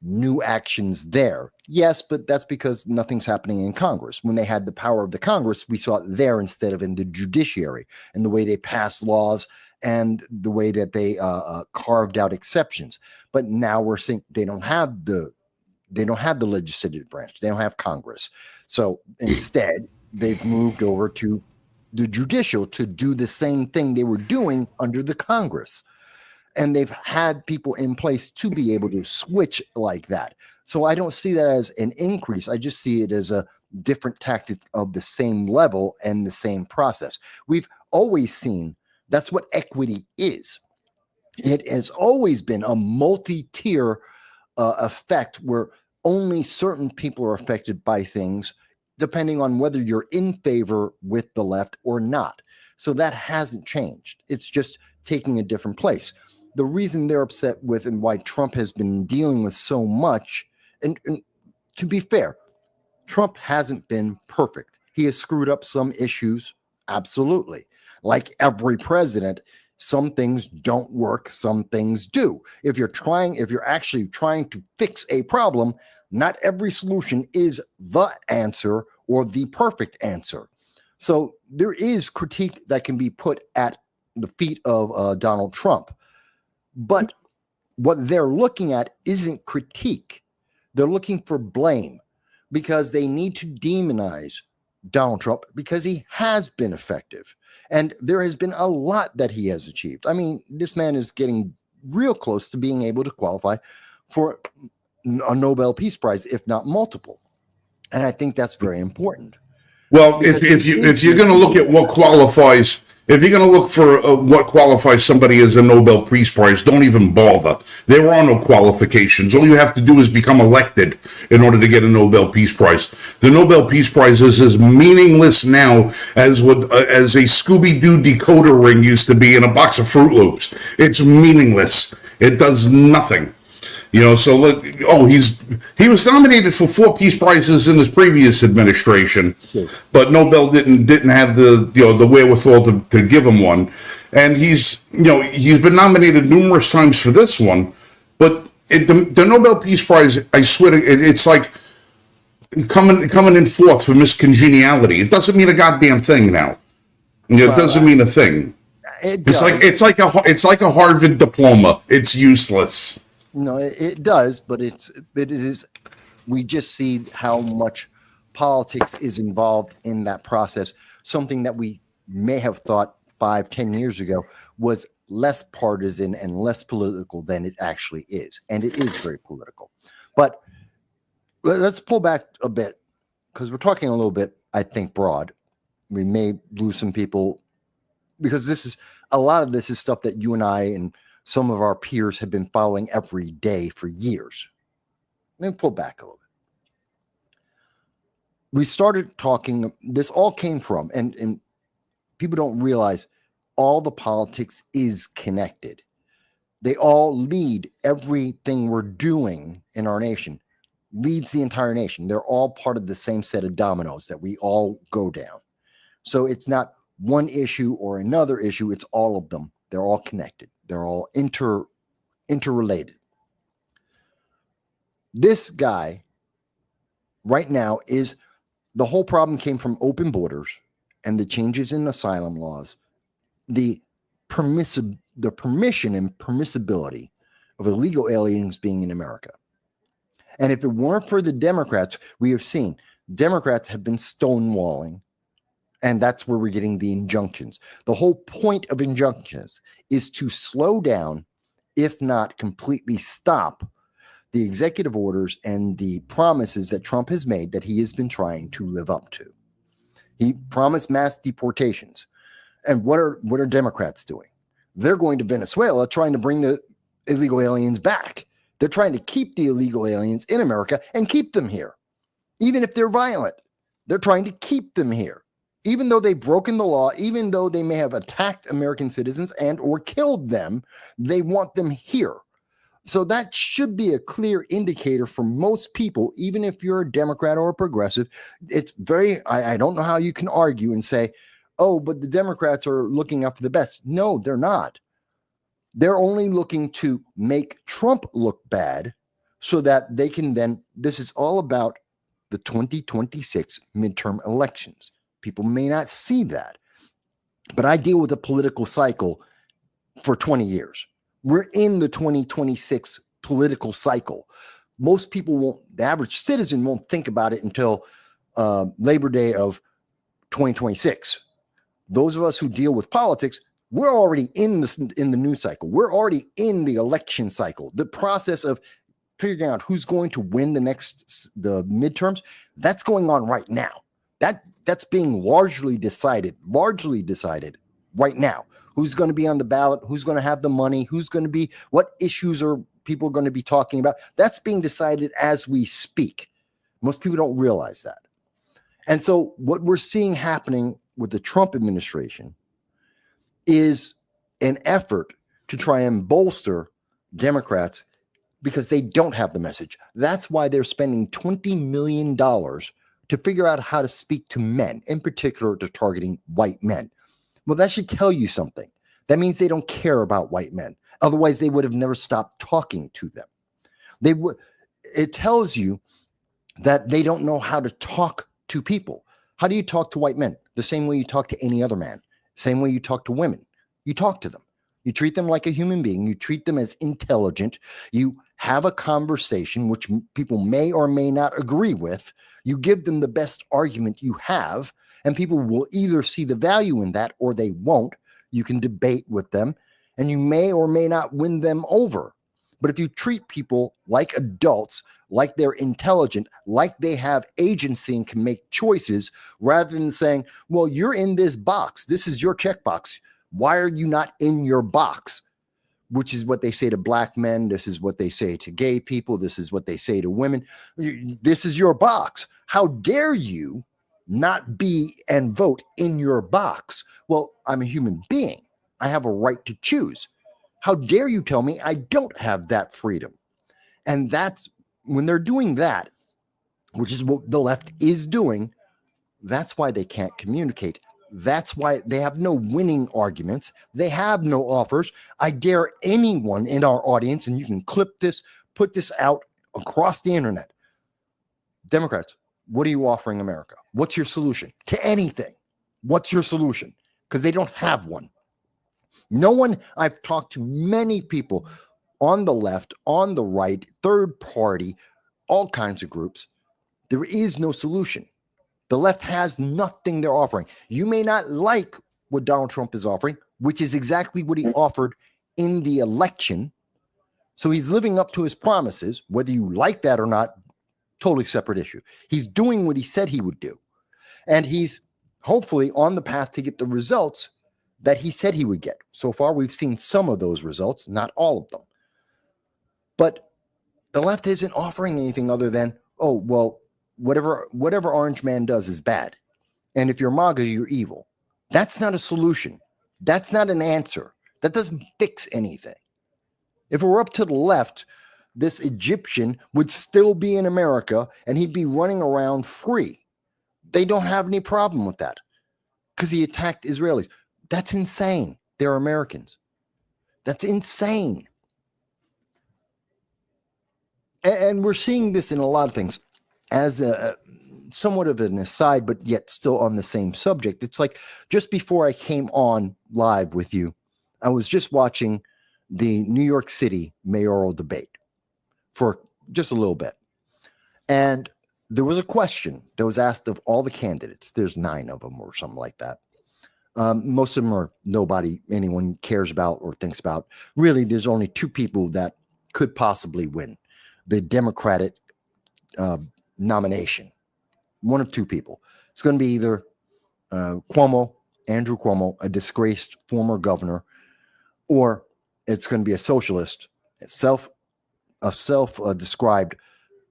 new actions there? Yes, but that's because nothing's happening in Congress. When they had the power of the Congress, we saw it there instead of in the judiciary, and the way they pass laws and the way that they carved out exceptions. But now we're seeing they don't have the legislative branch. They don't have Congress. So instead, they've moved over to the judicial to do the same thing they were doing under the Congress. And they've had people in place to be able to switch like that. So I don't see that as an increase. I just see it as a different tactic of the same level and the same process. We've always seen that's what equity is. It has always been a multi-tier effect where only certain people are affected by things, depending on whether you're in favor with the left or not. So that hasn't changed. It's just taking a different place. The reason they're upset with and why Trump has been dealing with so much, and to be fair, Trump hasn't been perfect. He has screwed up some issues, absolutely. Like every president, some things don't work, some things do. If you're actually trying to fix a problem, not every solution is the answer or the perfect answer. So there is critique that can be put at the feet of Donald Trump. But what they're looking at isn't critique. They're looking for blame because they need to demonize Donald Trump because he has been effective. And there has been a lot that he has achieved. I mean, this man is getting real close to being able to qualify for a Nobel Peace Prize, if not multiple. And I think that's very important. Well, if you're going to look at what qualifies, if you're going to look for what qualifies somebody as a Nobel Peace Prize, don't even bother. There are no qualifications. All you have to do is become elected in order to get a Nobel Peace Prize. The Nobel Peace Prize is as meaningless now as a Scooby-Doo decoder ring used to be in a box of Fruit Loops. It's meaningless. It does nothing. So look. Oh, he was nominated for 4 peace prizes in his previous administration, but Nobel didn't have the wherewithal to give him one, and he's been nominated numerous times for this one, but the Nobel Peace Prize, I swear, it's like coming in fourth for miscongeniality. It doesn't mean a goddamn thing now. It doesn't mean a thing. It's like a Harvard diploma. It's useless. No, it does, but it is. We just see how much politics is involved in that process. Something that we may have thought 5-10 years ago was less partisan and less political than it actually is, and it is very political. But let's pull back a bit because we're talking a little bit, I think, broad. We may lose some people because a lot of this is stuff that you and I and some of our peers have been following every day for years. Let me pull back a little bit. We started talking, this all came from, and people don't realize all the politics is connected. They all lead everything we're doing in our nation, leads the entire nation. They're all part of the same set of dominoes that we all go down. So it's not one issue or another issue, it's all of them. They're all connected. They're all interrelated. This guy right now the whole problem came from open borders and the changes in asylum laws, the permission and permissibility of illegal aliens being in America. And if it weren't for the Democrats, we have seen Democrats have been stonewalling. And that's where we're getting the injunctions. The whole point of injunctions is to slow down, if not completely stop, the executive orders and the promises that Trump has made that he has been trying to live up to. He promised mass deportations. And what are Democrats doing? They're going to Venezuela trying to bring the illegal aliens back. They're trying to keep the illegal aliens in America and keep them here. Even if they're violent, they're trying to keep them here. Even though they've broken the law, even though they may have attacked American citizens and or killed them, they want them here. So that should be a clear indicator for most people, even if you're a Democrat or a progressive. It's I don't know how you can argue and say, oh, but the Democrats are looking out for the best. No, they're not. They're only looking to make Trump look bad so that they can then, this is all about the 2026 midterm elections. People may not see that, but I deal with a political cycle for 20 years. We're in the 2026 political cycle. Most people the average citizen won't think about it until Labor Day of 2026. Those of us who deal with politics, we're already in the news cycle. We're already in the election cycle. The process of figuring out who's going to win the midterms, that's going on right now. That's being largely decided right now. Who's going to be on the ballot? Who's going to have the money? What issues are people going to be talking about? That's being decided as we speak. Most people don't realize that. And so what we're seeing happening with the Trump administration is an effort to try and bolster Democrats because they don't have the message. That's why they're spending $20 million to figure out how to speak to men, in particular, to targeting white men. Well, that should tell you something. That means they don't care about white men. Otherwise, they would have never stopped talking to them. It tells you that they don't know how to talk to people, How do you talk to white men? The same way you talk to any other man, same way you talk to women. You talk to them. You treat them like a human being. You treat them as intelligent. You have a conversation, which people may or may not agree with. You give them the best argument you have, and people will either see the value in that or they won't. You can debate with them, and you may or may not win them over. But if you treat people like adults, like they're intelligent, like they have agency and can make choices, rather than saying, well, you're in this box. This is your checkbox. Why are you not in your box? Which is what they say to black men. This is what they say to gay people. This is what they say to women. This is your box. How dare you not be and vote in your box? Well, I'm a human being. I have a right to choose. How dare you tell me I don't have that freedom? And that's when they're doing that, which is what the left is doing. That's why they can't communicate. That's why they have no winning arguments. They have no offers. I dare anyone in our audience, and you can clip this, put this out across the internet. Democrats, what are you offering America? What's your solution to anything? What's your solution? Because they don't have one. No one, I've talked to many people on the left, on the right, third party, all kinds of groups. There is no solution. The left has nothing they're offering. You may not like what Donald Trump is offering, which is exactly what he offered in the election. So he's living up to his promises, whether you like that or not, totally separate issue. He's doing what he said he would do. And he's hopefully on the path to get the results that he said he would get. So far, we've seen some of those results, not all of them. But the left isn't offering anything other than, oh, well, whatever Orange Man does is bad. And if you're MAGA, you're evil. That's not a solution. That's not an answer. That doesn't fix anything. If it were up to the left, this Egyptian would still be in America and he'd be running around free. They don't have any problem with that because he attacked Israelis. That's insane. They're Americans. That's insane. And we're seeing this in a lot of things. As a somewhat of an aside, but yet still on the same subject. It's like just before I came on live with you, I was just watching the New York City Mayoral Debate for just a little bit. And there was a question that was asked of all the candidates. There's 9 of them or something like that. Most of them are nobody anyone cares about or thinks about. Really, there's only 2 people that could possibly win the Democratic nomination. One of 2 people. It's going to be either Cuomo, Andrew Cuomo, a disgraced former governor, or it's going to be a socialist, self-described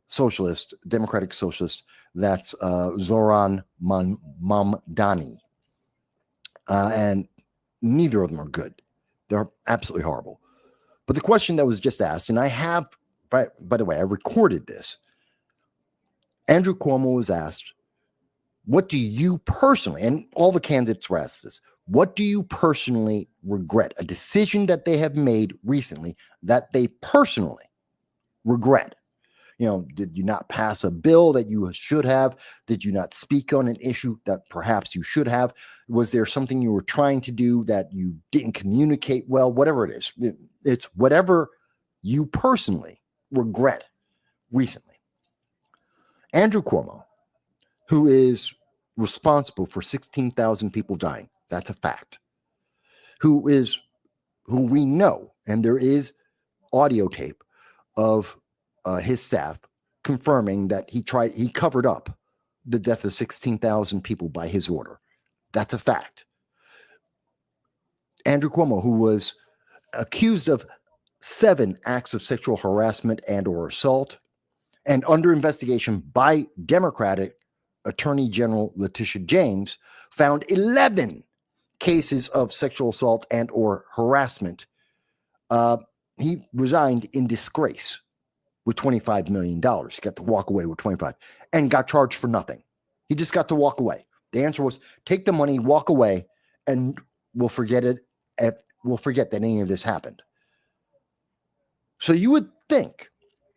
socialist, democratic socialist. That's Zoran Mamdani. And neither of them are good. They're absolutely horrible. But the question that was just asked, and I have, by the way, I recorded this. Andrew Cuomo was asked, what do you personally, and all the candidates were asked this, what do you personally regret? A decision that they have made recently that they personally regret. You know, did you not pass a bill that you should have? Did you not speak on an issue that perhaps you should have? Was there something you were trying to do that you didn't communicate well? Whatever it is, it's whatever you personally regret recently. Andrew Cuomo, who is responsible for 16,000 people dying, that's a fact, who we know, and there is audio tape of his staff confirming that he covered up the death of 16,000 people by his order. That's a fact. Andrew Cuomo, who was accused of 7 acts of sexual harassment and or assault, and under investigation by Democratic Attorney General Letitia James, found 11 cases of sexual assault and or harassment. He resigned in disgrace with $25 million. He got to walk away with 25 and got charged for nothing. He just got to walk away. The answer was take the money, walk away, and we'll forget it. We'll forget that any of this happened. So you would think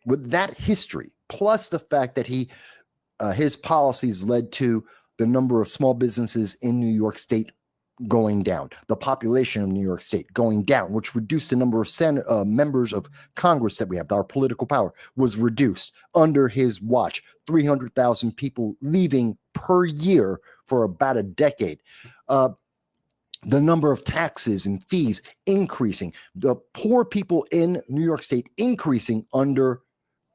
with that history, plus the fact that his policies led to the number of small businesses in New York State going down, the population of New York State going down, which reduced the number of members of Congress that we have. Our political power was reduced under his watch. 300,000 people leaving per year for about a decade. The number of taxes and fees increasing. The poor people in New York State increasing under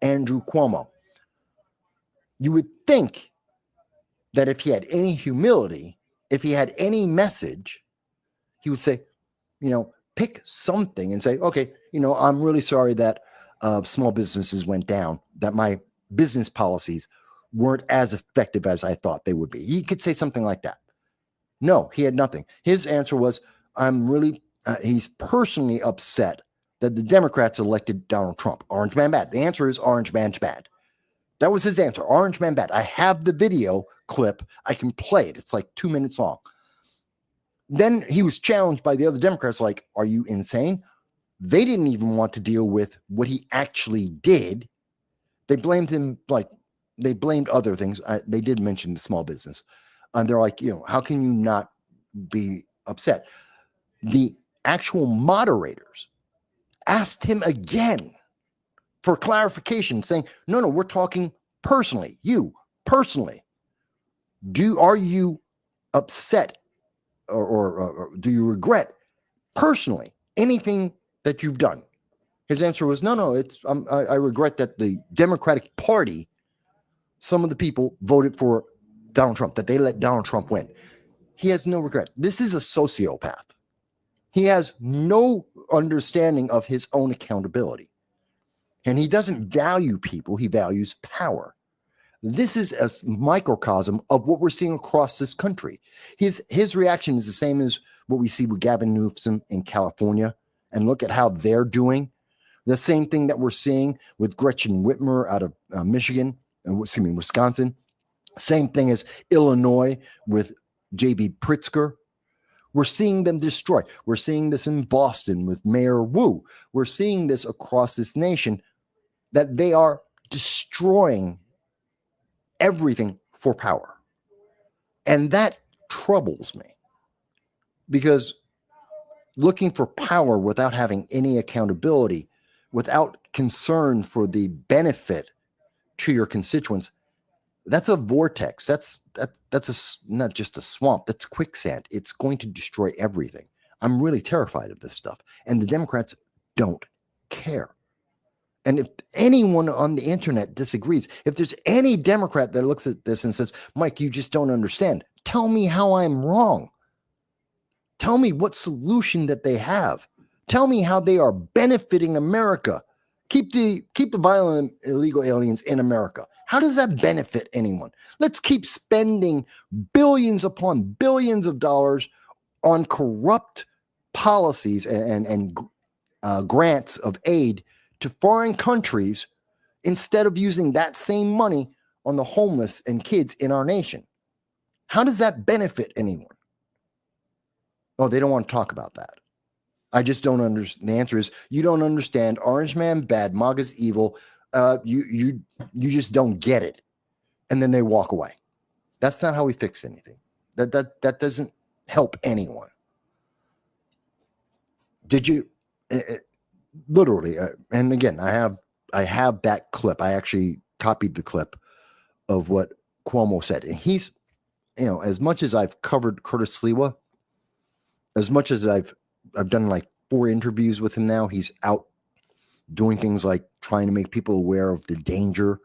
Andrew Cuomo. You would think that if he had any humility, if he had any message, he would say, pick something and say, okay, I'm really sorry that small businesses went down, that my business policies weren't as effective as I thought they would be. He could say something like that. No, he had nothing. His answer was, he's personally upset that the Democrats elected Donald Trump. Orange man bad. The answer is orange man's bad. That was his answer. Orange man bad. I have the video clip. I can play it. It's like 2 minutes long. Then he was challenged by the other Democrats, like, are you insane? They didn't even want to deal with what he actually did. They blamed him, they blamed other things. They did mention the small business. And they're like, how can you not be upset? The actual moderators asked him again for clarification, saying, no, we're talking personally. You personally. Are you upset or do you regret personally anything that you've done? His answer was, no, I regret that the Democratic Party, some of the people voted for Donald Trump, that they let Donald Trump win. He has no regret. This is a sociopath. He has no understanding of his own accountability. And he doesn't value people. He values power. This is a microcosm of what we're seeing across this country. His reaction is the same as what we see with Gavin Newsom in California. And look at how they're doing. The same thing that we're seeing with Gretchen Whitmer out of Wisconsin. Same thing as Illinois with J.B. Pritzker. We're seeing them destroy. We're seeing this in Boston with Mayor Wu. We're seeing this across this nation, that they are destroying everything for power. And that troubles me, because looking for power without having any accountability, without concern for the benefit to your constituents, that's a vortex. That's not just a swamp. That's quicksand. It's going to destroy everything. I'm really terrified of this stuff. And the Democrats don't care. And if anyone on the internet disagrees, if there's any Democrat that looks at this and says, Mike, you just don't understand, tell me how I'm wrong. Tell me what solution that they have. Tell me how they are benefiting America. Keep the violent illegal aliens in America. How does that benefit anyone? Let's keep spending billions upon billions of dollars on corrupt policies and grants of aid to foreign countries instead of using that same money on the homeless and kids in our nation. How does that benefit anyone? Oh, they don't want to talk about that. I just don't understand. The answer is, you don't understand. Orange man bad, MAGA's evil. You just don't get it. And then they walk away. That's not how we fix anything. That doesn't help anyone. Did you literally? And again, I have that clip. I actually copied the clip of what Cuomo said. And he's, as much as I've covered Curtis Sliwa, as much as I've done like 4 interviews with him now, he's out doing things like trying to make people aware of the danger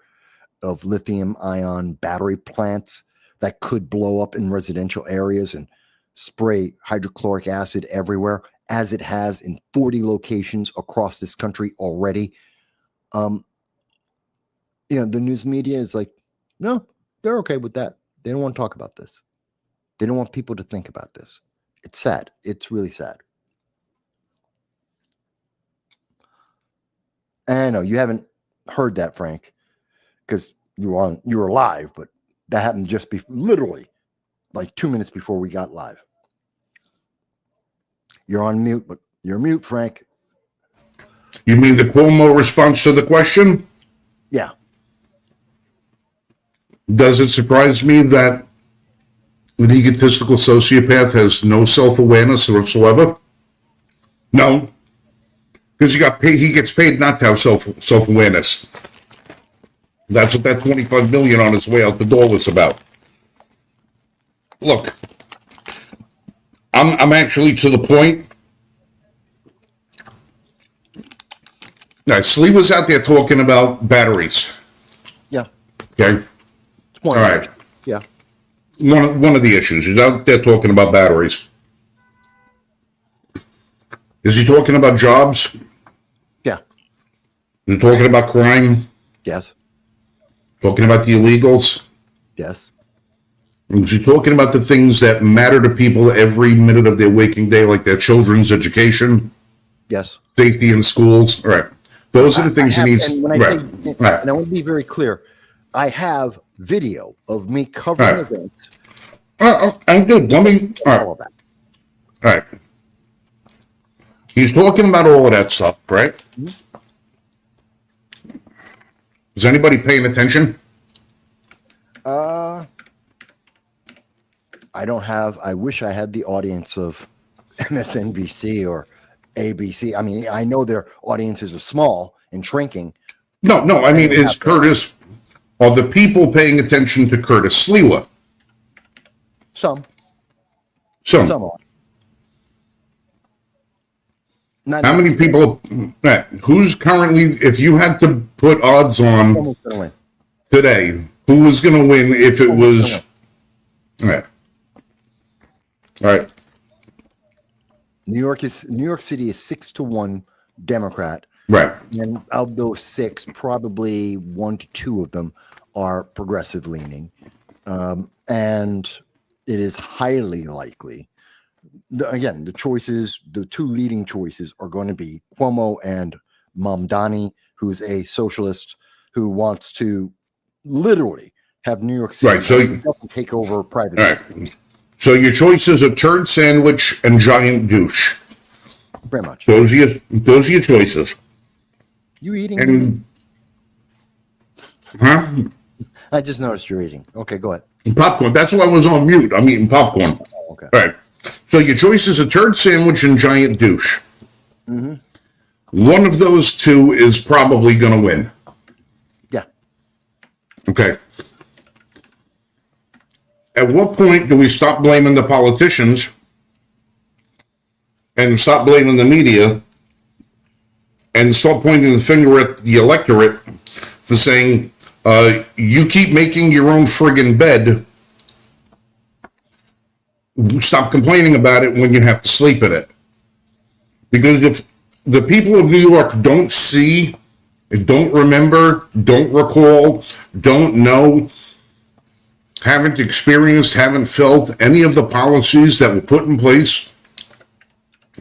of lithium-ion battery plants that could blow up in residential areas and spray hydrochloric acid everywhere, as it has in 40 locations across this country already. The news media is like, no, they're okay with that. They don't want to talk about this. They don't want people to think about this. It's sad. It's really sad. And I know you haven't heard that, Frank, because you were live, but that happened just literally like 2 minutes before we got live. You're on mute, but you're mute, Frank. You mean the Cuomo response to the question? Yeah. Does it surprise me that an egotistical sociopath has no self-awareness whatsoever? No, because he gets paid not to have self-awareness. That's what that $25 million on his way out the door was about. Look, I'm actually to the point. Now, Slee was out there talking about batteries. Yeah. Okay. All right. Yeah. One of the issues, he's out there talking about batteries. Is he talking about jobs? Yeah. Is he talking about crime? Yes. Talking about the illegals? Yes. Is he talking about the things that matter to people every minute of their waking day, like their children's education? Yes. Safety in schools? All right. Those are the things he needs. And when I say, and I want to be very clear, I have video of me covering events. I'm good. Let me. All right. All right. He's talking about all of that stuff, right? Mm-hmm. Is anybody paying attention? I wish I had the audience of MSNBC or ABC. I mean, I know their audiences are small and shrinking. No. I mean, is Curtis, are the people paying attention to Curtis Sliwa? Some are. How many people, who's currently, if you had to put odds on today, who was going to win if it was, all right. New York City is 6-1 Democrat. Right. And of those 6, probably 1 to 2 of them are progressive leaning. And it is highly likely. Again, the two leading choices are going to be Cuomo and Mamdani, who's a socialist who wants to literally have New York City take over privatization. Right. So your choices are turd sandwich and giant douche. Pretty much. Those are your choices. You eating? And, huh? I just noticed you're eating. Okay, go ahead. Popcorn. That's why I was on mute. I'm eating popcorn. Oh, okay. All right. So your choices are turd sandwich and giant douche. Mm-hmm. One of those two is probably going to win. Yeah. Okay. At what point do we stop blaming the politicians and stop blaming the media and stop pointing the finger at the electorate for saying, you keep making your own friggin' bed. Stop complaining about it when you have to sleep in it. Because if the people of New York don't see, don't remember, don't recall, don't know, haven't experienced, haven't felt any of the policies that were put in place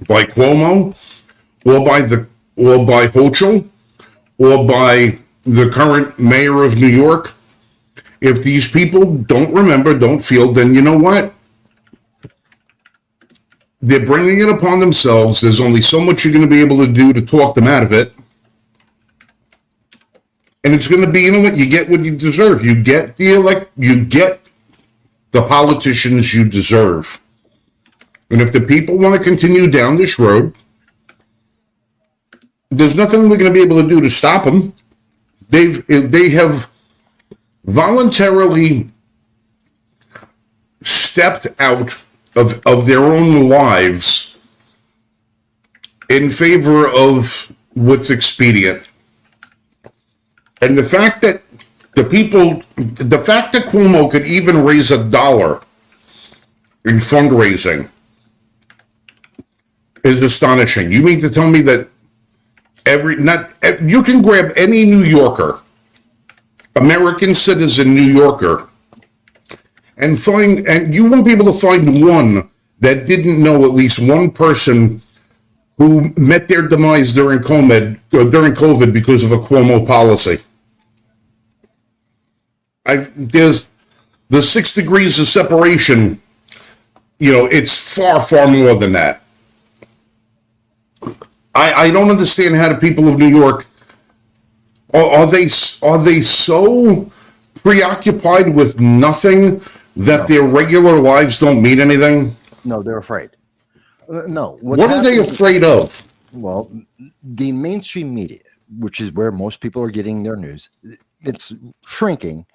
by Cuomo or by Hochul or by the current mayor of New York, if these people don't remember, don't feel, then you know what? They're bringing it upon themselves. There's only so much you're going to be able to do to talk them out of it. And it's going to be, you know what, you get what you deserve. You get the politicians you deserve. And if the people want to continue down this road, there's nothing we're going to be able to do to stop them. They have voluntarily stepped out of their own lives in favor of what's expedient. And the fact that Cuomo could even raise $1 in fundraising is astonishing. You mean to tell me that you can grab any New Yorker, American citizen New Yorker, and you won't be able to find one that didn't know at least one person who met their demise during COVID because of a Cuomo policy. There's the 6 degrees of separation. It's far, far more than that. I don't understand how the people of New York are they so preoccupied with nothing that their regular lives don't mean anything? No, they're afraid. No. What are they afraid of? Well, the mainstream media, which is where most people are getting their news, it's shrinking.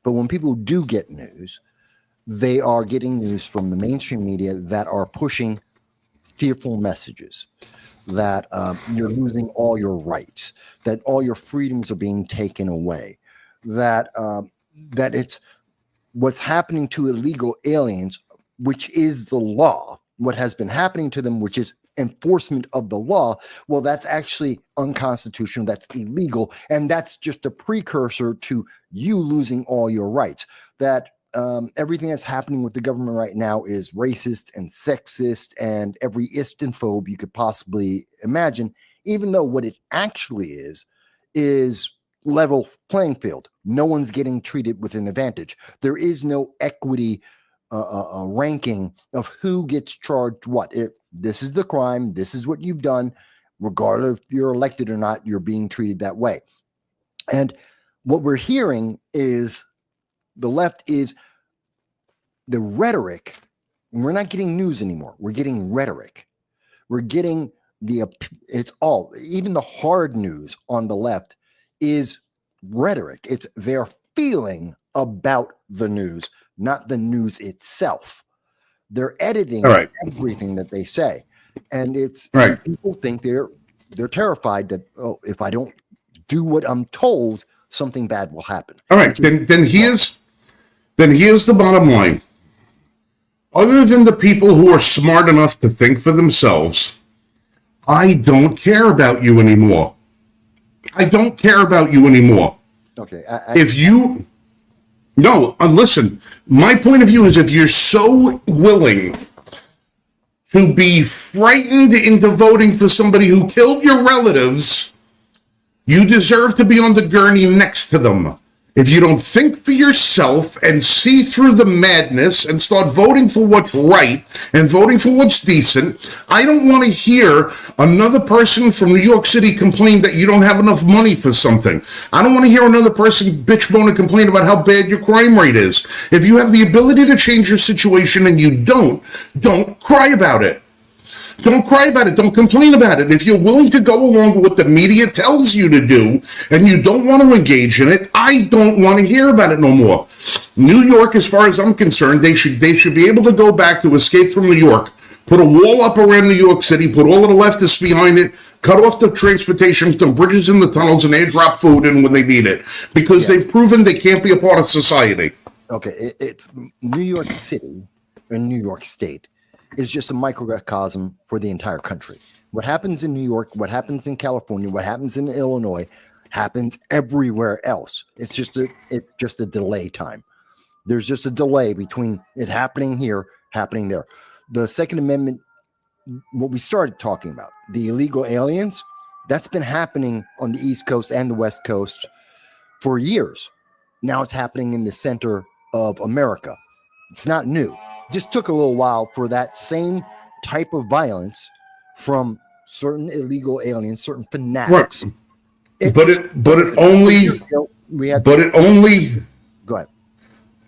But when people do get news, they are getting news from the mainstream media that are pushing fearful messages that you're losing all your rights, that all your freedoms are being taken away, that it's what's happening to illegal aliens, which is the law, what has been happening to them, which is enforcement of the law. Well, that's actually unconstitutional. That's illegal. And that's just a precursor to you losing all your rights. That everything that's happening with the government right now is racist and sexist and every ist and phobe you could possibly imagine, even though what it actually is level playing field. No one's getting treated with an advantage. There is no equity ranking of who gets charged what. If this is the crime, this is what you've done, regardless if you're elected or not, you're being treated that way. And what we're hearing is the left is the rhetoric. We're not getting news anymore. We're getting rhetoric. We're getting even the hard news on the left is rhetoric. It's their feeling about the news, not the news itself. They're editing everything that they say. And and people think they're terrified that, if I don't do what I'm told, something bad will happen. All right, then here's the bottom line. Other than the people who are smart enough to think for themselves, I don't care about you anymore. I don't care about you anymore. Okay. Listen, my point of view is if you're so willing to be frightened into voting for somebody who killed your relatives, you deserve to be on the gurney next to them. If you don't think for yourself and see through the madness and start voting for what's right and voting for what's decent, I don't want to hear another person from New York City complain that you don't have enough money for something. I don't want to hear another person bitch, moan, and complain about how bad your crime rate is. If you have the ability to change your situation and you don't cry about it. Don't cry about it. Don't complain about it. If you're willing to go along with what the media tells you to do and you don't want to engage in it, I don't want to hear about it no more. New York, as far as I'm concerned, they should be able to go back to Escape from New York, put a wall up around New York City, put all of the leftists behind it, cut off the transportation, some bridges in the tunnels, and airdrop food in when they need it. Because they've proven they can't be a part of society. Okay, it's New York City and New York State is just a microcosm for the entire country. What happens in New York, what happens in California, what happens in Illinois, happens everywhere else. It's just a delay time. There's just a delay between it happening here, happening there. The Second Amendment, what we started talking about, the illegal aliens, that's been happening on the East Coast and the West Coast for years. Now it's happening in the center of America. It's not new. Just took a little while for that same type of violence from certain illegal aliens, certain fanatics. Right. But it only. Go ahead.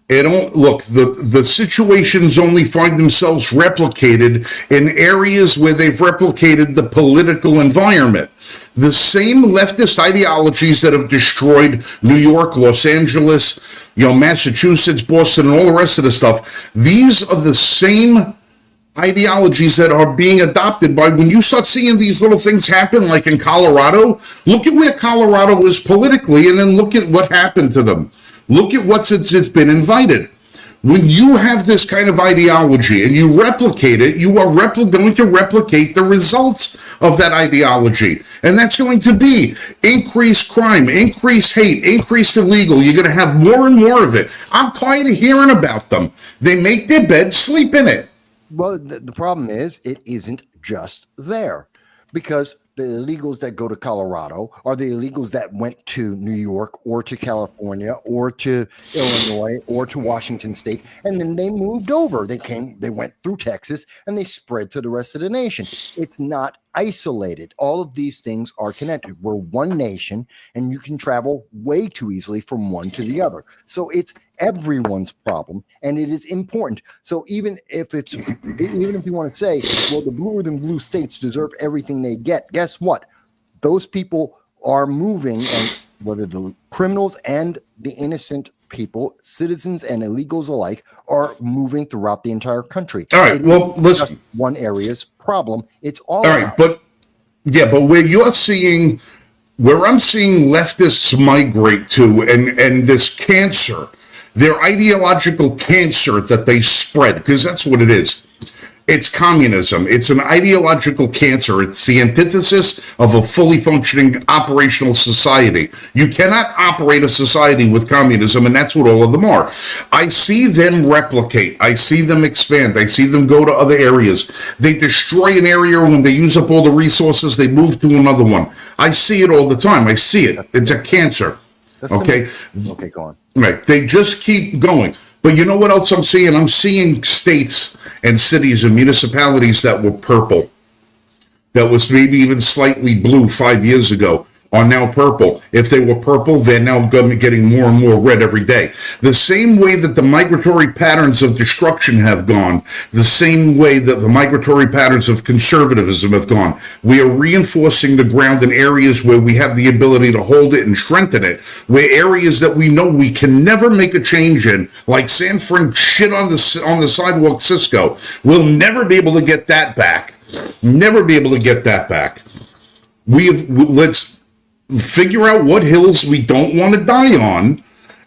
The situations only find themselves replicated in areas where they've replicated the political environment. The same leftist ideologies that have destroyed New York, Los Angeles, Massachusetts, Boston, and all the rest of the stuff. These are the same ideologies that are being adopted by when you start seeing these little things happen, like in Colorado. Look at where Colorado is politically, and then look at what happened to them. Look at it's been invited. When you have this kind of ideology and you replicate it, you are going to replicate the results of that ideology. And that's going to be increased crime, increased hate, increased illegal. You're going to have more and more of it. I'm tired of hearing about them. They make their bed, sleep in it. Well, the problem is it isn't just there, because the illegals that go to Colorado are the illegals that went to New York or to California or to Illinois or to Washington State, and then they moved over. They went through Texas, and they spread to the rest of the nation. It's not isolated. All of these things are connected. We're one nation, and you can travel way too easily from one to the other. So it's everyone's problem, and it is important. So even if you want to say, well, the bluer than blue states deserve everything they get, guess what? Those people are moving, and whether the criminals and the innocent people, citizens and illegals alike, are moving throughout the entire country. All right. Well, listen. Just one area's problem. It's all right, but where I'm seeing leftists migrate to, and this cancer, their ideological cancer that they spread, because that's what it is. It's communism. It's an ideological cancer. It's the antithesis of a fully functioning operational society. You cannot operate a society with communism, and that's what all of them are. I see them replicate. I see them expand. I see them go to other areas. They destroy an area. When they use up all the resources, they move to another one. I see it all the time. I see it. It's a cancer. Okay? Okay, go on. Right. They just keep going. But you know what else I'm seeing? I'm seeing states and cities and municipalities that were purple, that was maybe even slightly blue 5 years ago, are now purple. If they were purple, they're now getting more and more red every day. The same way that the migratory patterns of destruction have gone, the same way that the migratory patterns of conservatism have gone. We are reinforcing the ground in areas where we have the ability to hold it and strengthen it, where areas that we know we can never make a change in, like San Fran shit on the sidewalk Cisco, we'll never be able to get that back. Never be able to get that back. Let's figure out what hills we don't want to die on,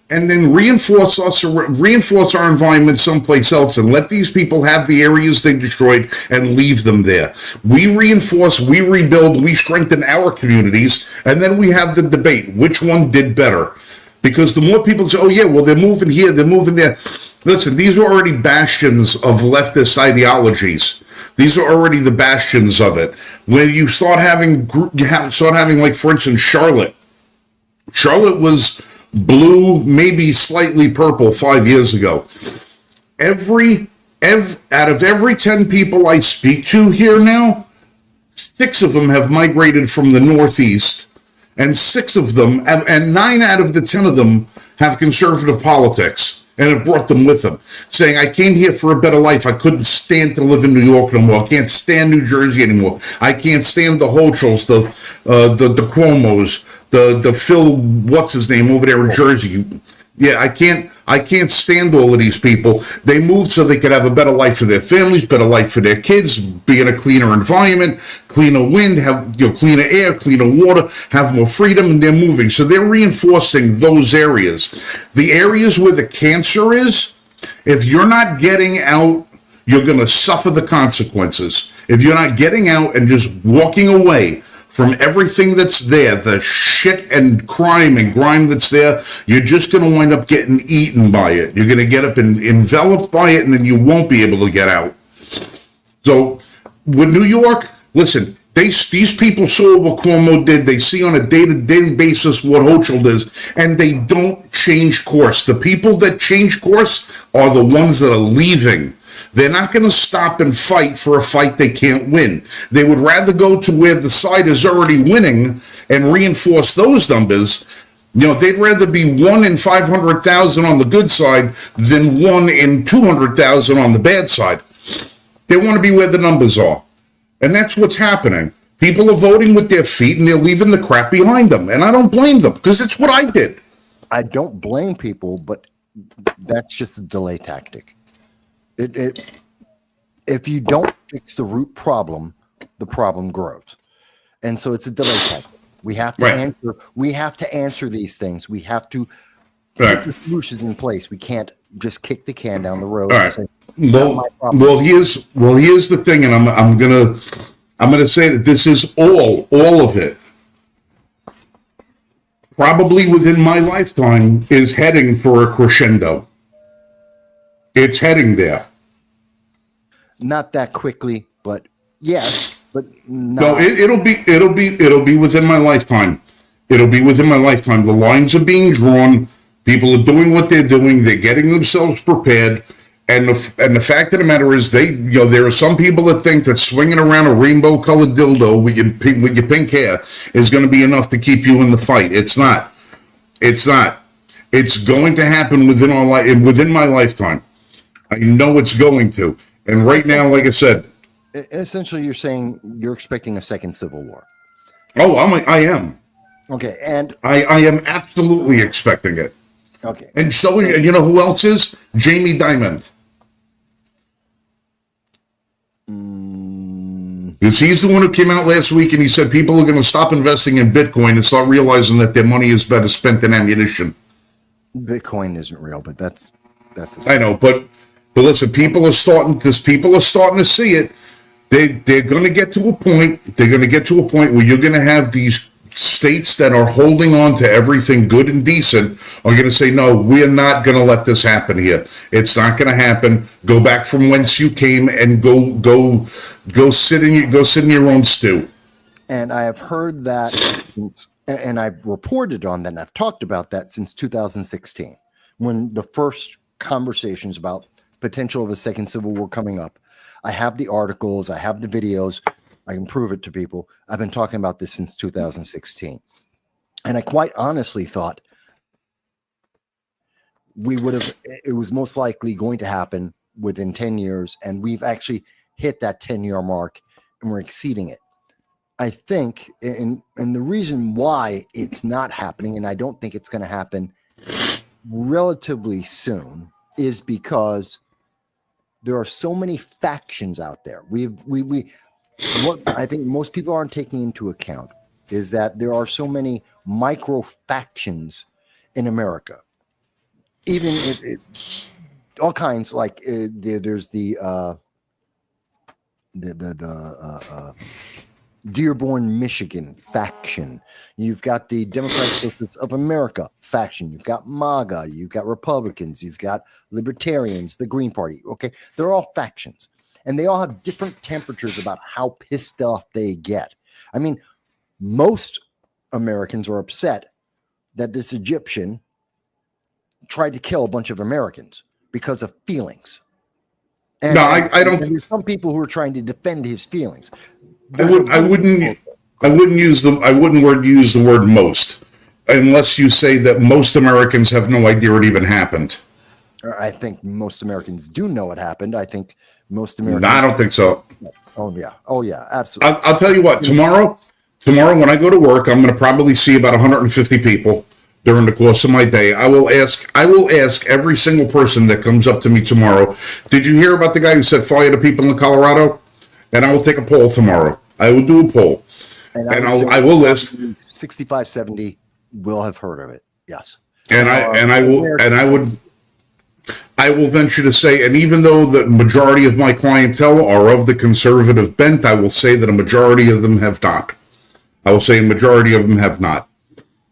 and then reinforce our environment someplace else, and let these people have the areas they destroyed and leave them there. We reinforce, we rebuild, we strengthen our communities, and then we have the debate. Which one did better? Because the more people say, oh yeah, well, they're moving here, they're moving there. Listen, these are already bastions of leftist ideologies. These are already the bastions of it. When you start having, like, for instance, Charlotte. Charlotte was blue, maybe slightly purple 5 years ago. Out of every 10 people I speak to here now, 6 of them have migrated from the Northeast, and 6 of them, and 9 out of the 10 of them have conservative politics. And have brought them with them, saying, I came here for a better life. I couldn't stand to live in New York no more. I can't stand New Jersey anymore. I can't stand the Hochul's, the Cuomos, the Phil, what's his name over there in Jersey. Yeah, I can't stand all of these people. They moved so they could have a better life for their families, better life for their kids, be in a cleaner environment, cleaner wind, have cleaner air, cleaner water, have more freedom, and they're moving. So they're reinforcing those areas. The areas where the cancer is, if you're not getting out, you're going to suffer the consequences. If you're not getting out and just walking away from everything that's there, the shit and crime and grime that's there, you're just going to wind up getting eaten by it. You're going to get up and enveloped by it, and then you won't be able to get out. So with New York, listen, these people saw what Cuomo did. They see on a day-to-day basis what Hochul does, and they don't change course. The people that change course are the ones that are leaving. They're not going to stop and fight for a fight they can't win. They would rather go to where the side is already winning and reinforce those numbers. They'd rather be 1 in 500,000 on the good side than 1 in 200,000 on the bad side. They want to be where the numbers are. And that's what's happening. People are voting with their feet, and they're leaving the crap behind them. And I don't blame them, because it's what I did. I don't blame people, but that's just a delay tactic. If you don't fix the root problem, the problem grows, and so it's a delay tactic. We have to answer. We have to answer these things. We have to put the solutions in place. We can't just kick the can down the road. All right. Well, here's the thing, and I'm gonna say that this is all of it. Probably within my lifetime is heading for a crescendo. It's heading there. Not that quickly, but yes, but no. It'll be within my lifetime. It'll be within my lifetime. The lines are being drawn. People are doing what they're doing. They're getting themselves prepared. And the fact of the matter is, there are some people that think that swinging around a rainbow-colored dildo with your pink hair is going to be enough to keep you in the fight. It's not. It's not. It's going to happen within my lifetime. I know it's going to. And right now, like I said, essentially, you're saying you're expecting a second civil war. oh, I am. Okay, and I am absolutely expecting it. okay, And so, you know who else is? Jamie Dimon. Because he's the one who came out last week and he said people are going to stop investing in Bitcoin and start realizing that their money is better spent in ammunition. Bitcoin isn't real, but that's I know, but listen, people are starting to see it. They're going to get to a point. They're going to get to a point where you're going to have these states that are holding on to everything good and decent are going to say, no, we're not going to let this happen here. It's not going to happen. Go back from whence you came and go sit in your own stew. And I have heard that, and I've reported on that, and I've talked about that since 2016, when the first conversations about potential of a second civil war coming up. I have the articles, I have the videos, I can prove it to people. I've been talking about this since 2016. And I quite honestly thought it was most likely going to happen within 10 years, and we've actually hit that 10-year mark, and we're exceeding it. I think, and the reason why it's not happening, and I don't think it's going to happen relatively soon, is because there are so many factions out there. What I think most people aren't taking into account is that there are so many micro factions in America. Even all kinds, like there's the Dearborn, Michigan faction. You've got the Democratic Socialists of America faction. You've got MAGA. You've got Republicans. You've got Libertarians, the Green Party. Okay, they're all factions. And they all have different temperatures about how pissed off they get. I mean, most Americans are upset that this Egyptian tried to kill a bunch of Americans because of feelings. And, no, I don't. And there's some people who are trying to defend his feelings. I wouldn't use the word most, unless you say that most Americans have no idea it even happened. I think most Americans do know it happened. I think most Americans. No, I don't think so. Oh yeah, absolutely. I'll tell you what. Tomorrow when I go to work, I'm going to probably see about 150 people during the course of my day. I will ask every single person that comes up to me tomorrow, did you hear about the guy who set fire to people in Colorado? And I will take a poll tomorrow. I will do a poll. And I will list 65, 70 will have heard of it. Yes. I will venture to say, and even though the majority of my clientele are of the conservative bent, I will say that a majority of them have not. I will say a majority of them have not.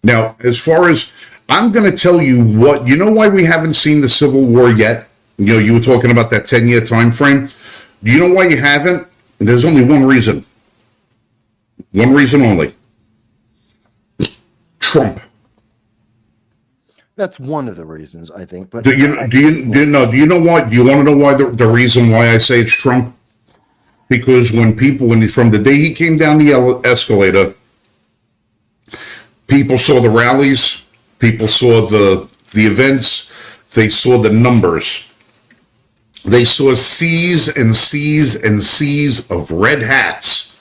Now, as far as, I'm going to tell you what, you know why we haven't seen the Civil War yet? You know, you were talking about that 10-year time frame. Do you know why you haven't? There's only one reason. One reason only. Trump. That's one of the reasons, I think. But do you know why? Do you want to know why the reason why I say it's Trump? Because from the day he came down the escalator, people saw the rallies, people saw the events, they saw the numbers. They saw seas and seas and seas of red hats.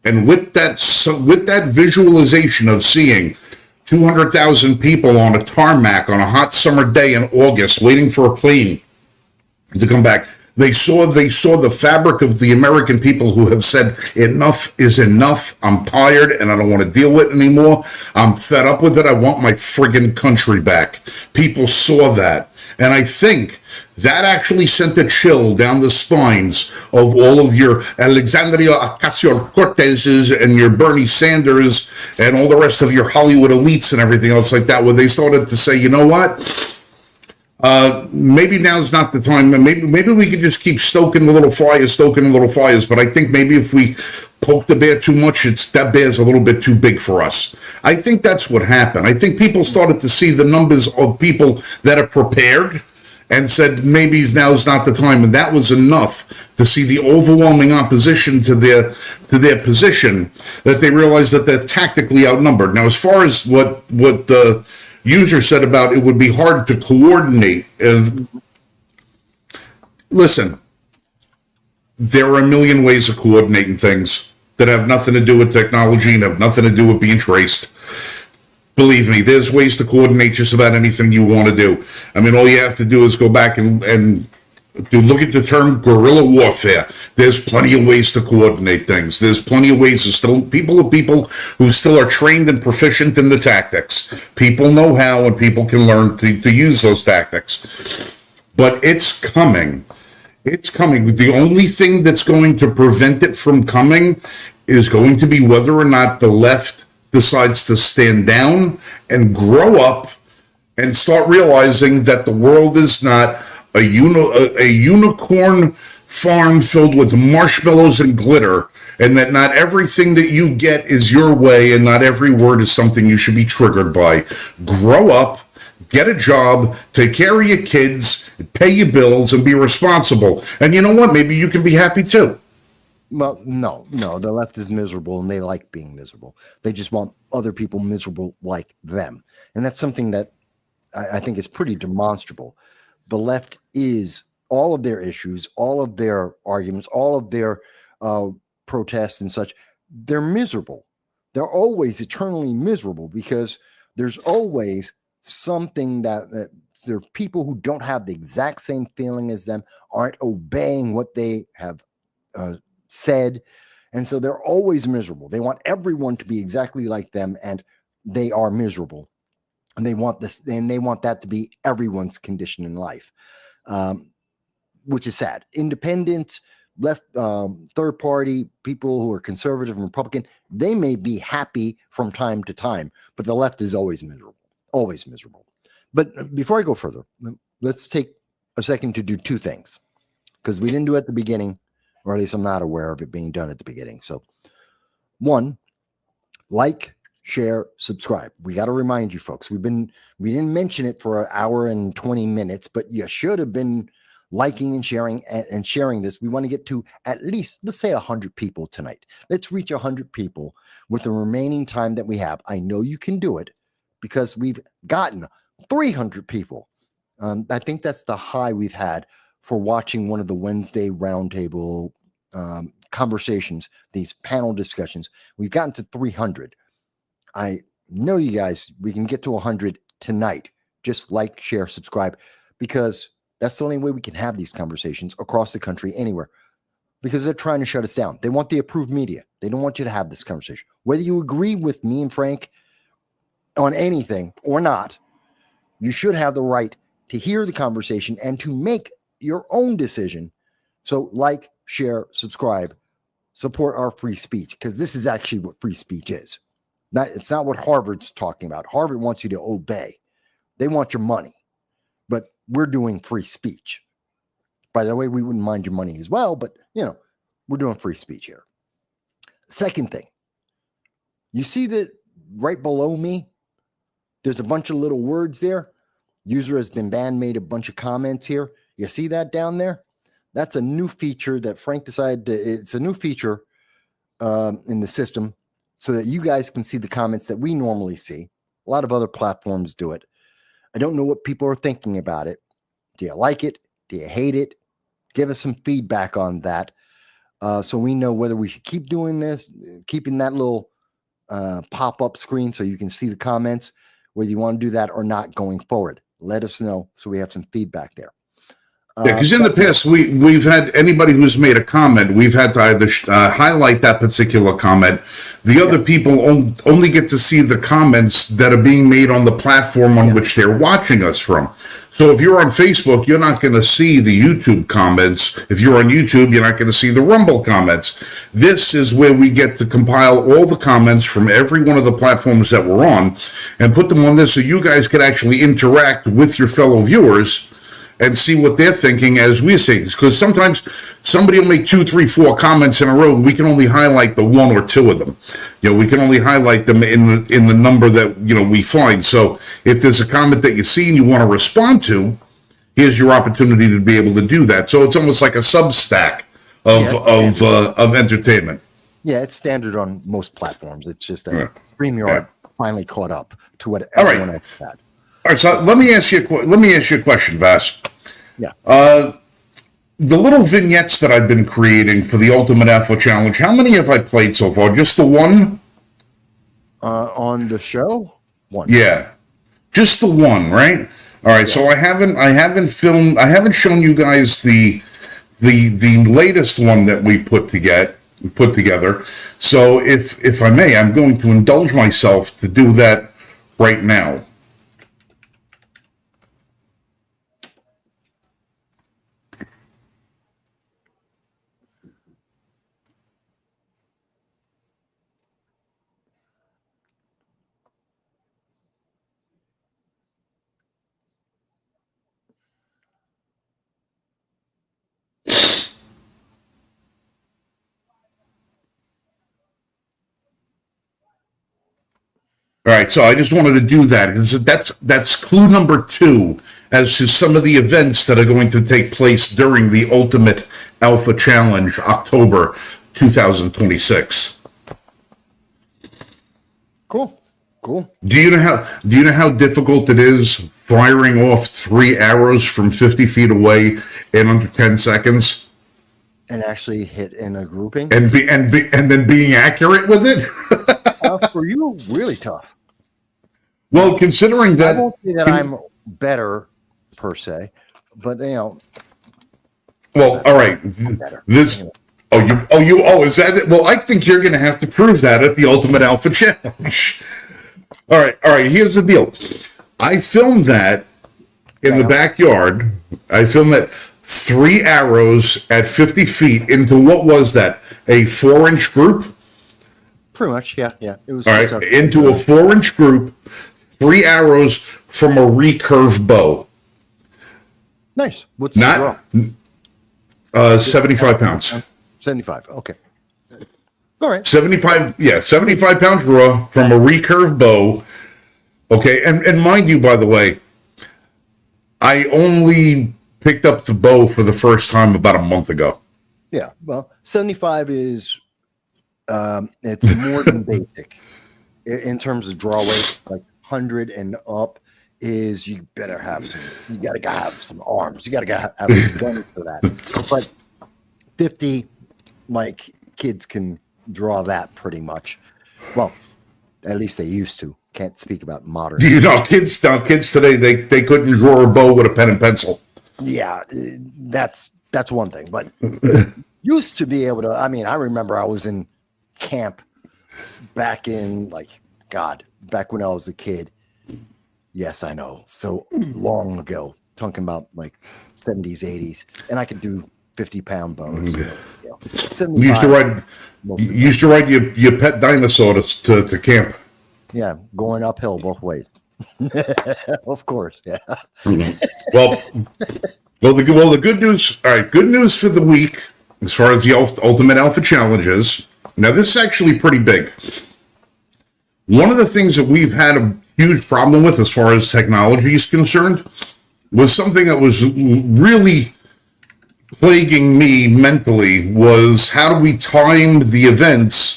And with that visualization of seeing 200,000 people on a tarmac on a hot summer day in August waiting for a plane to come back, they saw the fabric of the American people who have said, enough is enough. I'm tired and I don't want to deal with it anymore. I'm fed up with it. I want my friggin' country back. People saw that. And I think that actually sent a chill down the spines of all of your Alexandria Ocasio-Cortez's and your Bernie Sanders and all the rest of your Hollywood elites and everything else like that, where they started to say, you know what? Maybe now's not the time. Maybe we could just keep stoking the little fires. But I think maybe if we poke the bear too much, that bear's a little bit too big for us. I think that's what happened. I think people started to see the numbers of people that are prepared and said maybe now's not the time, and that was enough to see the overwhelming opposition to their position that they realized that they're tactically outnumbered. Now, as far as what user said about it would be hard to coordinate. Listen, there are a million ways of coordinating things that have nothing to do with technology and have nothing to do with being traced. Believe me, there's ways to coordinate just about anything you want to do. I mean, all you have to do is go back and look at the term guerrilla warfare. There's plenty of ways to coordinate things. There's plenty of ways to still people who still are trained and proficient in the tactics. People know how, and people can learn to use those tactics. But it's coming. It's coming. The only thing that's going to prevent it from coming is going to be whether or not the left decides to stand down and grow up and start realizing that the world is not a unicorn farm filled with marshmallows and glitter, and that not everything that you get is your way, and not every word is something you should be triggered by. Grow up, get a job, take care of your kids, pay your bills, and be responsible. And you know what? Maybe you can be happy too. Well, no, the left is miserable, and they like being miserable. They just want other people miserable like them. And that's something that I think is pretty demonstrable. The left is all of their issues, all of their arguments, all of their protests and such. They're miserable. They're always eternally miserable because there's always something that there are people who don't have the exact same feeling as them, aren't obeying what they have said. And so they're always miserable. They want everyone to be exactly like them, and they are miserable. And they want this, and they want that to be everyone's condition in life, which is sad. Independents, left, third party, people who are conservative and Republican, they may be happy from time to time, but the left is always miserable, always miserable. But before I go further, let's take a second to do two things, because we didn't do it at the beginning, or at least I'm not aware of it being done at the beginning. So, one, like, share, subscribe. We got to remind you folks, we didn't mention it for an hour and 20 minutes, but you should have been liking and sharing this. We want to get to at least, let's say 100 people tonight. Let's reach 100 people with the remaining time that we have. I know you can do it because we've gotten 300 people. I think that's the high we've had for watching one of the Wednesday Roundtable conversations, these panel discussions. We've gotten to 300. I know you guys, we can get to 100 tonight. Just like, share, subscribe, because that's the only way we can have these conversations across the country, anywhere, because they're trying to shut us down. They want the approved media. They don't want you to have this conversation. Whether you agree with me and Frank on anything or not, you should have the right to hear the conversation and to make your own decision. So like, share, subscribe, support our free speech, because this is actually what free speech is. It's not what Harvard's talking about. Harvard wants you to obey. They want your money, but we're doing free speech. By the way, we wouldn't mind your money as well, but we're doing free speech here. Second thing, you see that right below me, there's a bunch of little words there. User has been banned, made a bunch of comments here. You see that down there? That's a new feature that Frank decided it's a new feature in the system, so that you guys can see the comments that we normally see. A lot of other platforms do it. I don't know what people are thinking about it. Do you like it? Do you hate it? Give us some feedback on that, so we know whether we should keep doing this, keeping that little pop-up screen so you can see the comments, whether you want to do that or not going forward. Let us know so we have some feedback there. Yeah, because in the past, we've had anybody who's made a comment, we've had to either highlight that particular comment. The other people only get to see the comments that are being made on the platform on which they're watching us from. So if you're on Facebook, you're not going to see the YouTube comments. If you're on YouTube, you're not going to see the Rumble comments. This is where we get to compile all the comments from every one of the platforms that we're on and put them on this so you guys can actually interact with your fellow viewers and see what they're thinking as we're saying. Because sometimes somebody will make 2, 3, 4 comments in a row, and we can only highlight the 1 or 2 of them. We can only highlight them in the number that we find. So if there's a comment that you see and you want to respond to, here's your opportunity to be able to do that. So it's almost like a Substack of entertainment. Yeah, it's standard on most platforms. It's just that StreamYard finally caught up to what everyone else had. All right, so let me ask you a question, Vass. Yeah. The little vignettes that I've been creating for the Ultimate Alpha Challenge, how many have I played so far? Just the one? On the show? One. Yeah. Just the one, right? All right, so I haven't shown you guys the latest one that we put together. So if I may, I'm going to indulge myself to do that right now. All right, so I just wanted to do that because that's clue number 2 as to some of the events that are going to take place during the Ultimate Alpha Challenge, October 2026. Cool. Do you know how difficult it is firing off 3 arrows from 50 feet away in under 10 seconds? And actually hit in a grouping? And then being accurate with it? For you, really tough. Well, considering that... I won't say that I'm better, per se, but, Well, all right. This... Anyway. Is that it? Well, I think you're going to have to prove that at the Ultimate Alpha Challenge. All right, here's the deal. I filmed that in the backyard. I filmed that 3 arrows at 50 feet into what was that? A 4-inch group? Pretty much, yeah. It was All right, into a 4-inch group, 3 arrows from a recurve bow. Nice. What's the draw? 75 pounds. 75, okay. All right. 75 pound draw from a recurve bow. Okay, and mind you, by the way, I only picked up the bow for the first time about a month ago. Yeah, well, 75 is it's more than basic in terms of draw weight. Like 100 and up is you gotta have some arms. You gotta have some guns for that. But 50, like kids can draw that pretty much. Well, at least they used to. Can't speak about modern. Kids today they couldn't draw a bow with a pen and pencil. Yeah, that's one thing. But used to be able to. I mean, I remember I was in camp back in back when I was a kid. Yes, I know. So long ago, talking about like 70s, 80s, and I could do 50-pound bows. You used to ride your pet dinosaur to camp. Yeah, going uphill both ways. Of course, yeah. Well, the good news. All right, good news for the week as far as the Ultimate Alpha Challenge is. Now, this is actually pretty big. One of the things that we've had a huge problem with as far as technology is concerned was something that was really plaguing me mentally was how do we time the events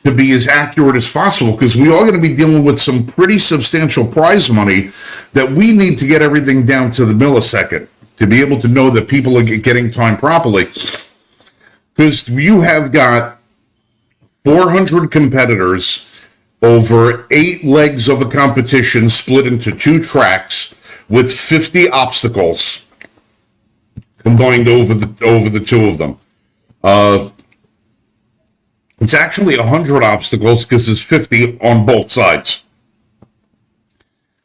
to be as accurate as possible, because we are going to be dealing with some pretty substantial prize money that we need to get everything down to the millisecond to be able to know that people are getting time properly, because you have got 400 competitors over 8 legs of a competition split into 2 tracks with 50 obstacles combined over the 2 of them. It's actually 100 obstacles because there's 50 on both sides.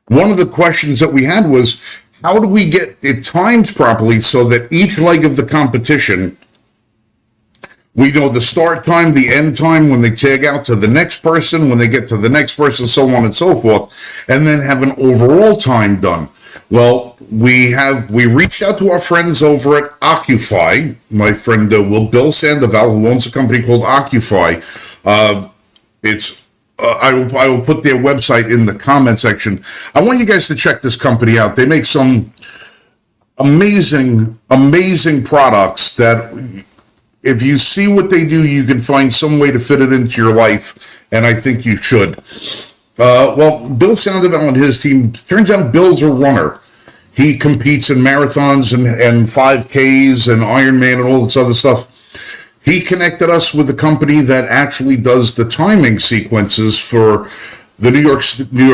One of the questions that we had was, how do we get it timed properly so that each leg of the competition, we know the start time, the end time, when they tag out to the next person, when they get to the next person, so on and so forth, and then have an overall time done. Well, we reached out to our friends over at Occupy. My friend Bill Sandoval, who owns a company called Occupy. I will put their website in the comment section. I want you guys to check this company out. They make some amazing products that, if you see what they do, you can find some way to fit it into your life, and I think you should. Well, Bill Sandoval and his team, turns out Bill's a runner. He competes in marathons and 5Ks and Ironman and all this other stuff. He connected us with a company that actually does the timing sequences for the New York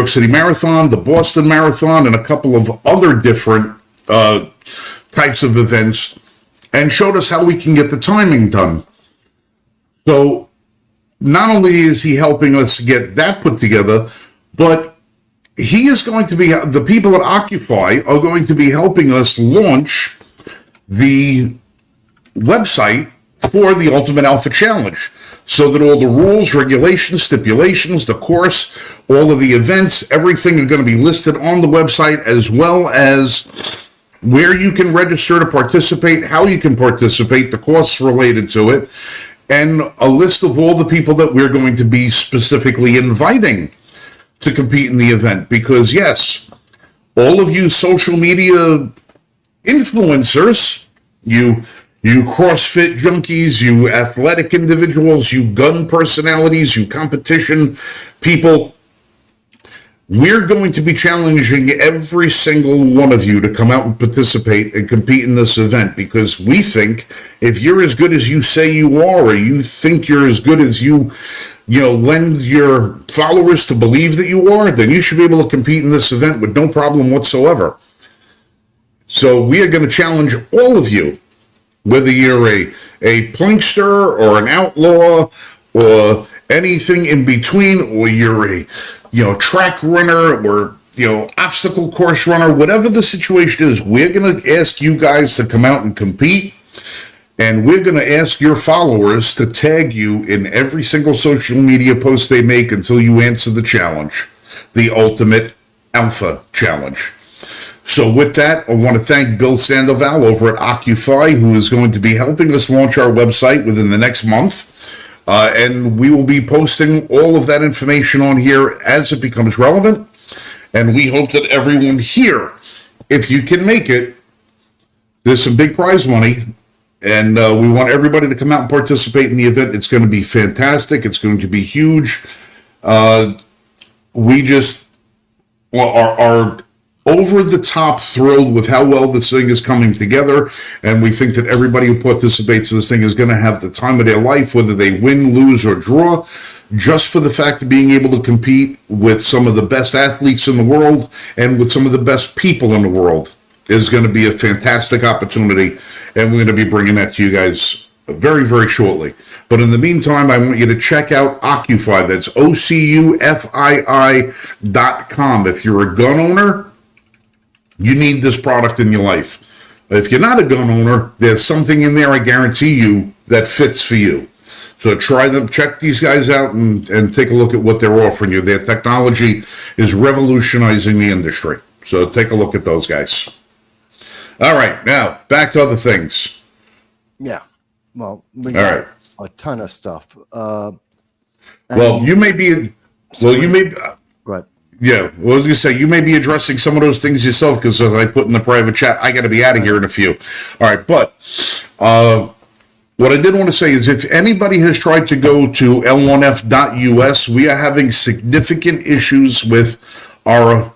City Marathon, the Boston Marathon, and a couple of other different types of events, and showed us how we can get the timing done. So not only is he helping us get that put together, but he is going to be, the people at Occupy are going to be helping us launch the website for the Ultimate Alpha Challenge, so that all the rules, regulations, stipulations, the course, all of the events, everything are going to be listed on the website, as well as where you can register to participate, how you can participate, the costs related to it, and a list of all the people that we're going to be specifically inviting to compete in the event. Because yes, all of you social media influencers, you CrossFit junkies, you athletic individuals, you gun personalities, you competition people, we're going to be challenging every single one of you to come out and participate and compete in this event, because we think if you're as good as you say you are, or you think you're as good as you lend your followers to believe that you are, then you should be able to compete in this event with no problem whatsoever. So we are going to challenge all of you, whether you're a plinkster or an outlaw or anything in between, or you're a track runner or obstacle course runner, whatever the situation is, we're going to ask you guys to come out and compete, and we're going to ask your followers to tag you in every single social media post they make until you answer the challenge, the Ultimate Alpha Challenge. So with that, I want to thank Bill Sandoval over at Occupy, who is going to be helping us launch our website within the next month. And we will be posting all of that information on here as it becomes relevant. And we hope that everyone here, if you can make it, there's some big prize money. And we want everybody to come out and participate in the event. It's going to be fantastic. It's going to be huge. We just are over the top thrilled with how well this thing is coming together, and we think that everybody who participates in this thing is going to have the time of their life, whether they win, lose, or draw, just for the fact of being able to compete with some of the best athletes in the world and with some of the best people in the world is going to be a fantastic opportunity, and we're going to be bringing that to you guys very, very shortly. But in the meantime, I want you to check out Occupy. That's OCUFII.com. If you're a gun owner, you need this product in your life. If you're not a gun owner, there's something in there, I guarantee you, that fits for you. So try them, check these guys out, and take a look at what they're offering you. Their technology is revolutionizing the industry. So take a look at those guys. All right, now back to other things. Yeah. Well, we got a ton of stuff. Well, you may be. Well, you may. Go ahead. Yeah, well, I was going to say, you may be addressing some of those things yourself, because as I put in the private chat, I got to be out of here in a few. All right, but what I did want to say is, if anybody has tried to go to L1F.us, we are having significant issues with our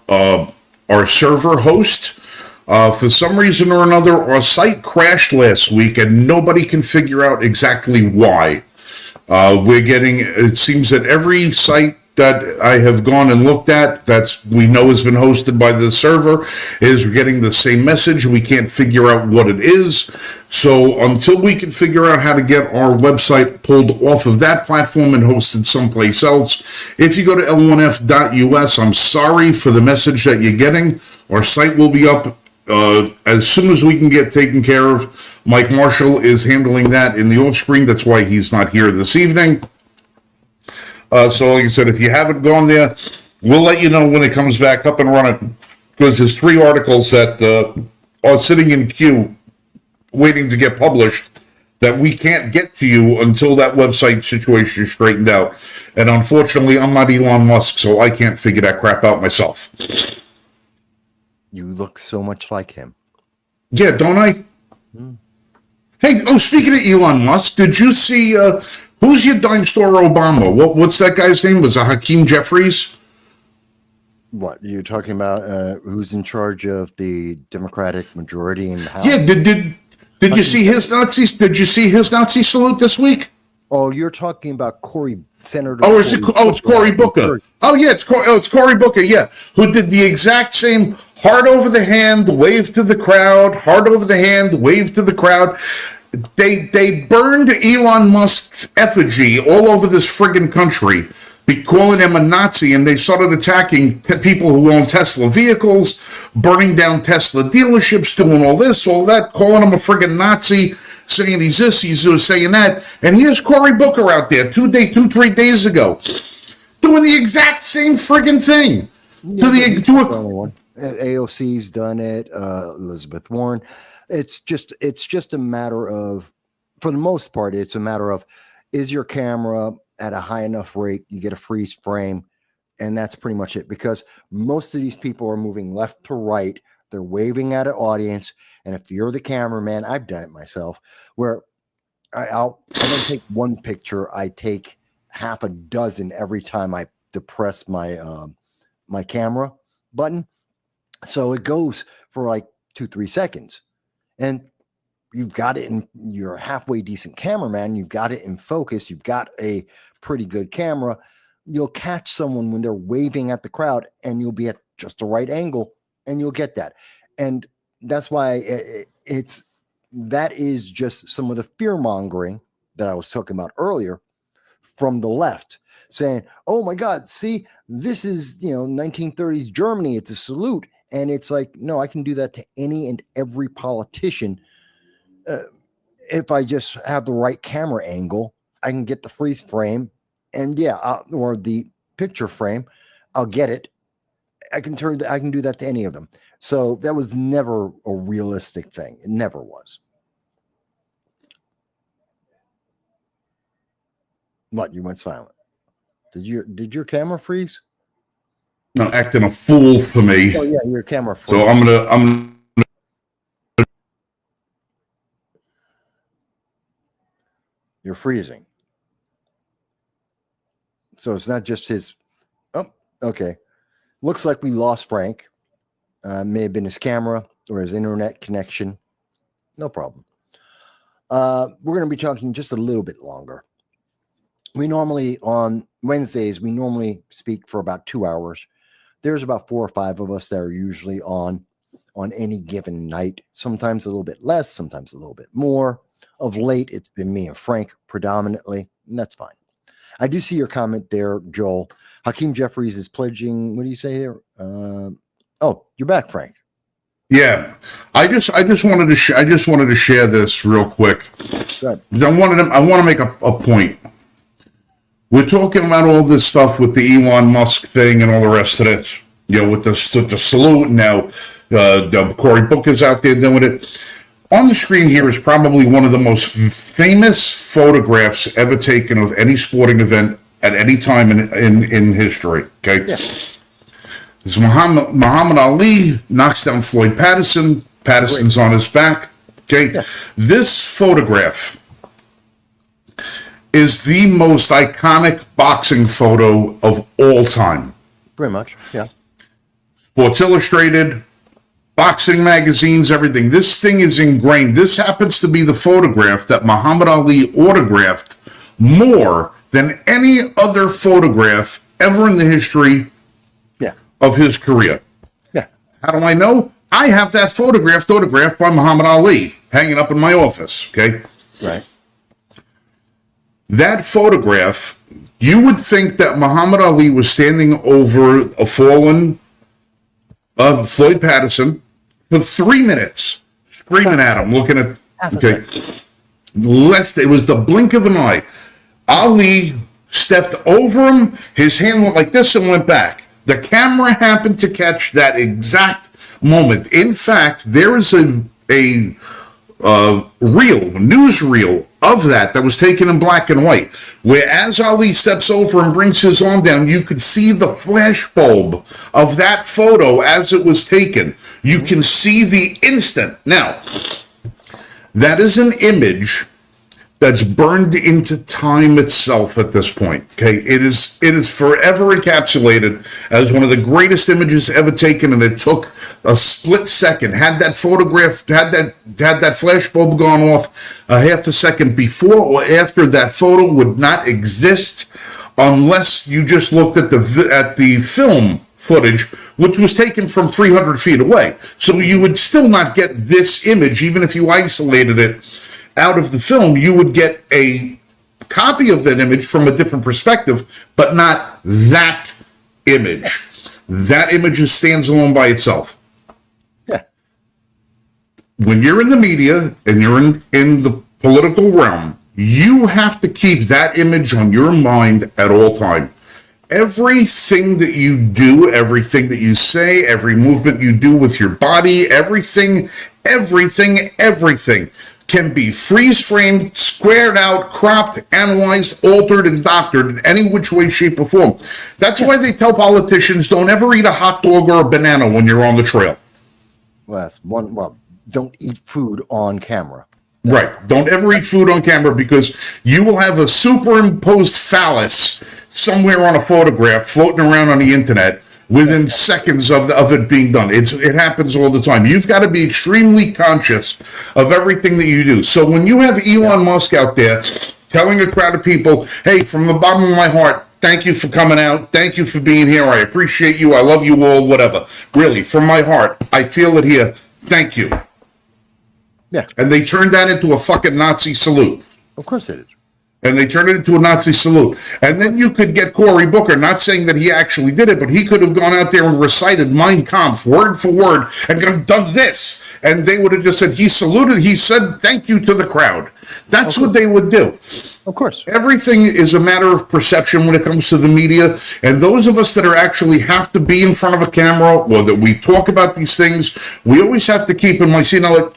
server host. For some reason or another, our site crashed last week, and nobody can figure out exactly why. It seems that every site that I have gone and looked at, we know has been hosted by the server, is getting the same message. We can't figure out what it is. So until we can figure out how to get our website pulled off of that platform and hosted someplace else, if you go to L1F.us, I'm sorry for the message that you're getting. Our site will be up as soon as we can get taken care of. Mike Marshall is handling that in the off screen. That's why he's not here this evening. So like I said, if you haven't gone there, we'll let you know when it comes back up and running, because there's 3 articles that are sitting in queue waiting to get published that we can't get to you until that website situation is straightened out. And unfortunately, I'm not Elon Musk, so I can't figure that crap out myself. You look so much like him. Yeah, don't I? Hey, speaking of Elon Musk, did you see... who's your dime store Obama? What's that guy's name? Was it Hakeem Jeffries? What you're talking about? Who's in charge of the Democratic majority in the House? Yeah, did you see his Nazis? Did you see his Nazi salute this week? Oh, you're talking about Senator. Oh, it's Cory Booker. Oh, yeah, it's Cory Booker. Yeah, who did the exact same heart over the hand, wave to the crowd, heart over the hand, wave to the crowd. They burned Elon Musk's effigy all over this friggin' country, calling him a Nazi, and they started attacking people who own Tesla vehicles, burning down Tesla dealerships, doing all this, all that, calling him a friggin' Nazi, saying he's this, he's saying that. And here's Cory Booker out there 3 days ago, doing the exact same friggin' thing. AOC's done it. Elizabeth Warren. It's just a matter of, for the most part, it's a matter of, is your camera at a high enough rate, you get a freeze frame, and that's pretty much it. Because most of these people are moving left to right. They're waving at an audience. And if you're the cameraman, I've done it myself, where I don't take one picture. I take half a dozen every time I depress my my camera button. So it goes for like 2-3 seconds. And you've got it in, you're a halfway decent cameraman. You've got it in focus. You've got a pretty good camera. You'll catch someone when they're waving at the crowd, and you'll be at just the right angle, and you'll get that. And that's why that is just some of the fear mongering that I was talking about earlier from the left, saying, oh my God, see, this is, 1930s Germany. It's a salute. And it's like, no, I can do that to any and every politician. If I just have the right camera angle, I can get the freeze frame, and or the picture frame, I'll get it. I can do that to any of them. So that was never a realistic thing. It never was. What, you went silent? Did your camera freeze? No, acting a fool for me. Oh yeah, your camera freeze. So I'm You're freezing. So it's not just his. Oh, okay. Looks like we lost Frank. May have been his camera or his internet connection. No problem. We're going to be talking just a little bit longer. We normally, on Wednesdays, speak for about 2 hours. There's about 4 or 5 of us that are usually on any given night. Sometimes a little bit less, sometimes a little bit more. Of late, it's been me and Frank predominantly, and that's fine. I do see your comment there, Joel. Hakeem Jeffries is pledging. What do you say here? Oh, you're back, Frank. Yeah, I just wanted to share this real quick. Good. I want to make a point. We're talking about all this stuff with the Elon Musk thing and all the rest of it. With the salute now. Cory Booker's out there doing it. On the screen here is probably one of the most famous photographs ever taken of any sporting event at any time in history. Okay, yeah. This Muhammad Ali knocks down Floyd Patterson. Patterson's on his back. Okay, yeah. This photograph is the most iconic boxing photo of all time. Pretty much, yeah. Sports Illustrated, boxing magazines, everything. This thing is ingrained. This happens to be the photograph that Muhammad Ali autographed more than any other photograph ever in the history of his career. Yeah. How do I know? I have that photographed by Muhammad Ali hanging up in my office. Okay. Right. That photograph, you would think that Muhammad Ali was standing over a fallen Floyd Patterson for 3 minutes, screaming at him, looking at. Okay. It was the blink of an eye. Ali stepped over him. His hand went like this and went back. The camera happened to catch that exact moment. In fact, there is a newsreel of that was taken in black and white, where as Ali steps over and brings his arm down, you could see the flashbulb of that photo as it was taken. You can see the instant. Now, that is an image that's burned into time itself at this point. Okay, it is forever encapsulated as one of the greatest images ever taken, and it took a split second. Had that photograph, had that flash bulb gone off a half a second before or after, that photo would not exist unless you just looked at the film footage, which was taken from 300 feet away. So you would still not get this image, even if you isolated it out of the film. You would get a copy of that image from a different perspective, but not that image. That image just stands alone by itself. Yeah. When you're in the media and you're in the political realm, you have to keep that image on your mind at all time. Everything that you do, everything that you say, every movement you do with your body, everything can be freeze-framed, squared out, cropped, analyzed, altered, and doctored in any which way, shape, or form. That's why they tell politicians, don't ever eat a hot dog or a banana when you're on the trail. Well, that's one. Well, don't eat food on camera. Right. Don't ever eat food on camera, because you will have a superimposed phallus somewhere on a photograph floating around on the internet within seconds of it being done. It happens all the time. You've got to be extremely conscious of everything that you do. So when you have Elon Musk out there telling a crowd of people, hey, from the bottom of my heart, thank you for coming out. Thank you for being here. I appreciate you. I love you all, whatever. Really, from my heart, I feel it here. Thank you. Yeah. And they turned that into a fucking Nazi salute. Of course it is. And they turned it into a Nazi salute. And then you could get Cory Booker, not saying that he actually did it, but he could have gone out there and recited Mein Kampf word for word and done this. And they would have just said, he saluted, he said thank you to the crowd. That's what they would do. Of course. Everything is a matter of perception when it comes to the media. And those of us that are actually have to be in front of a camera, or that we talk about these things, we always have to keep in mind, see, now, like,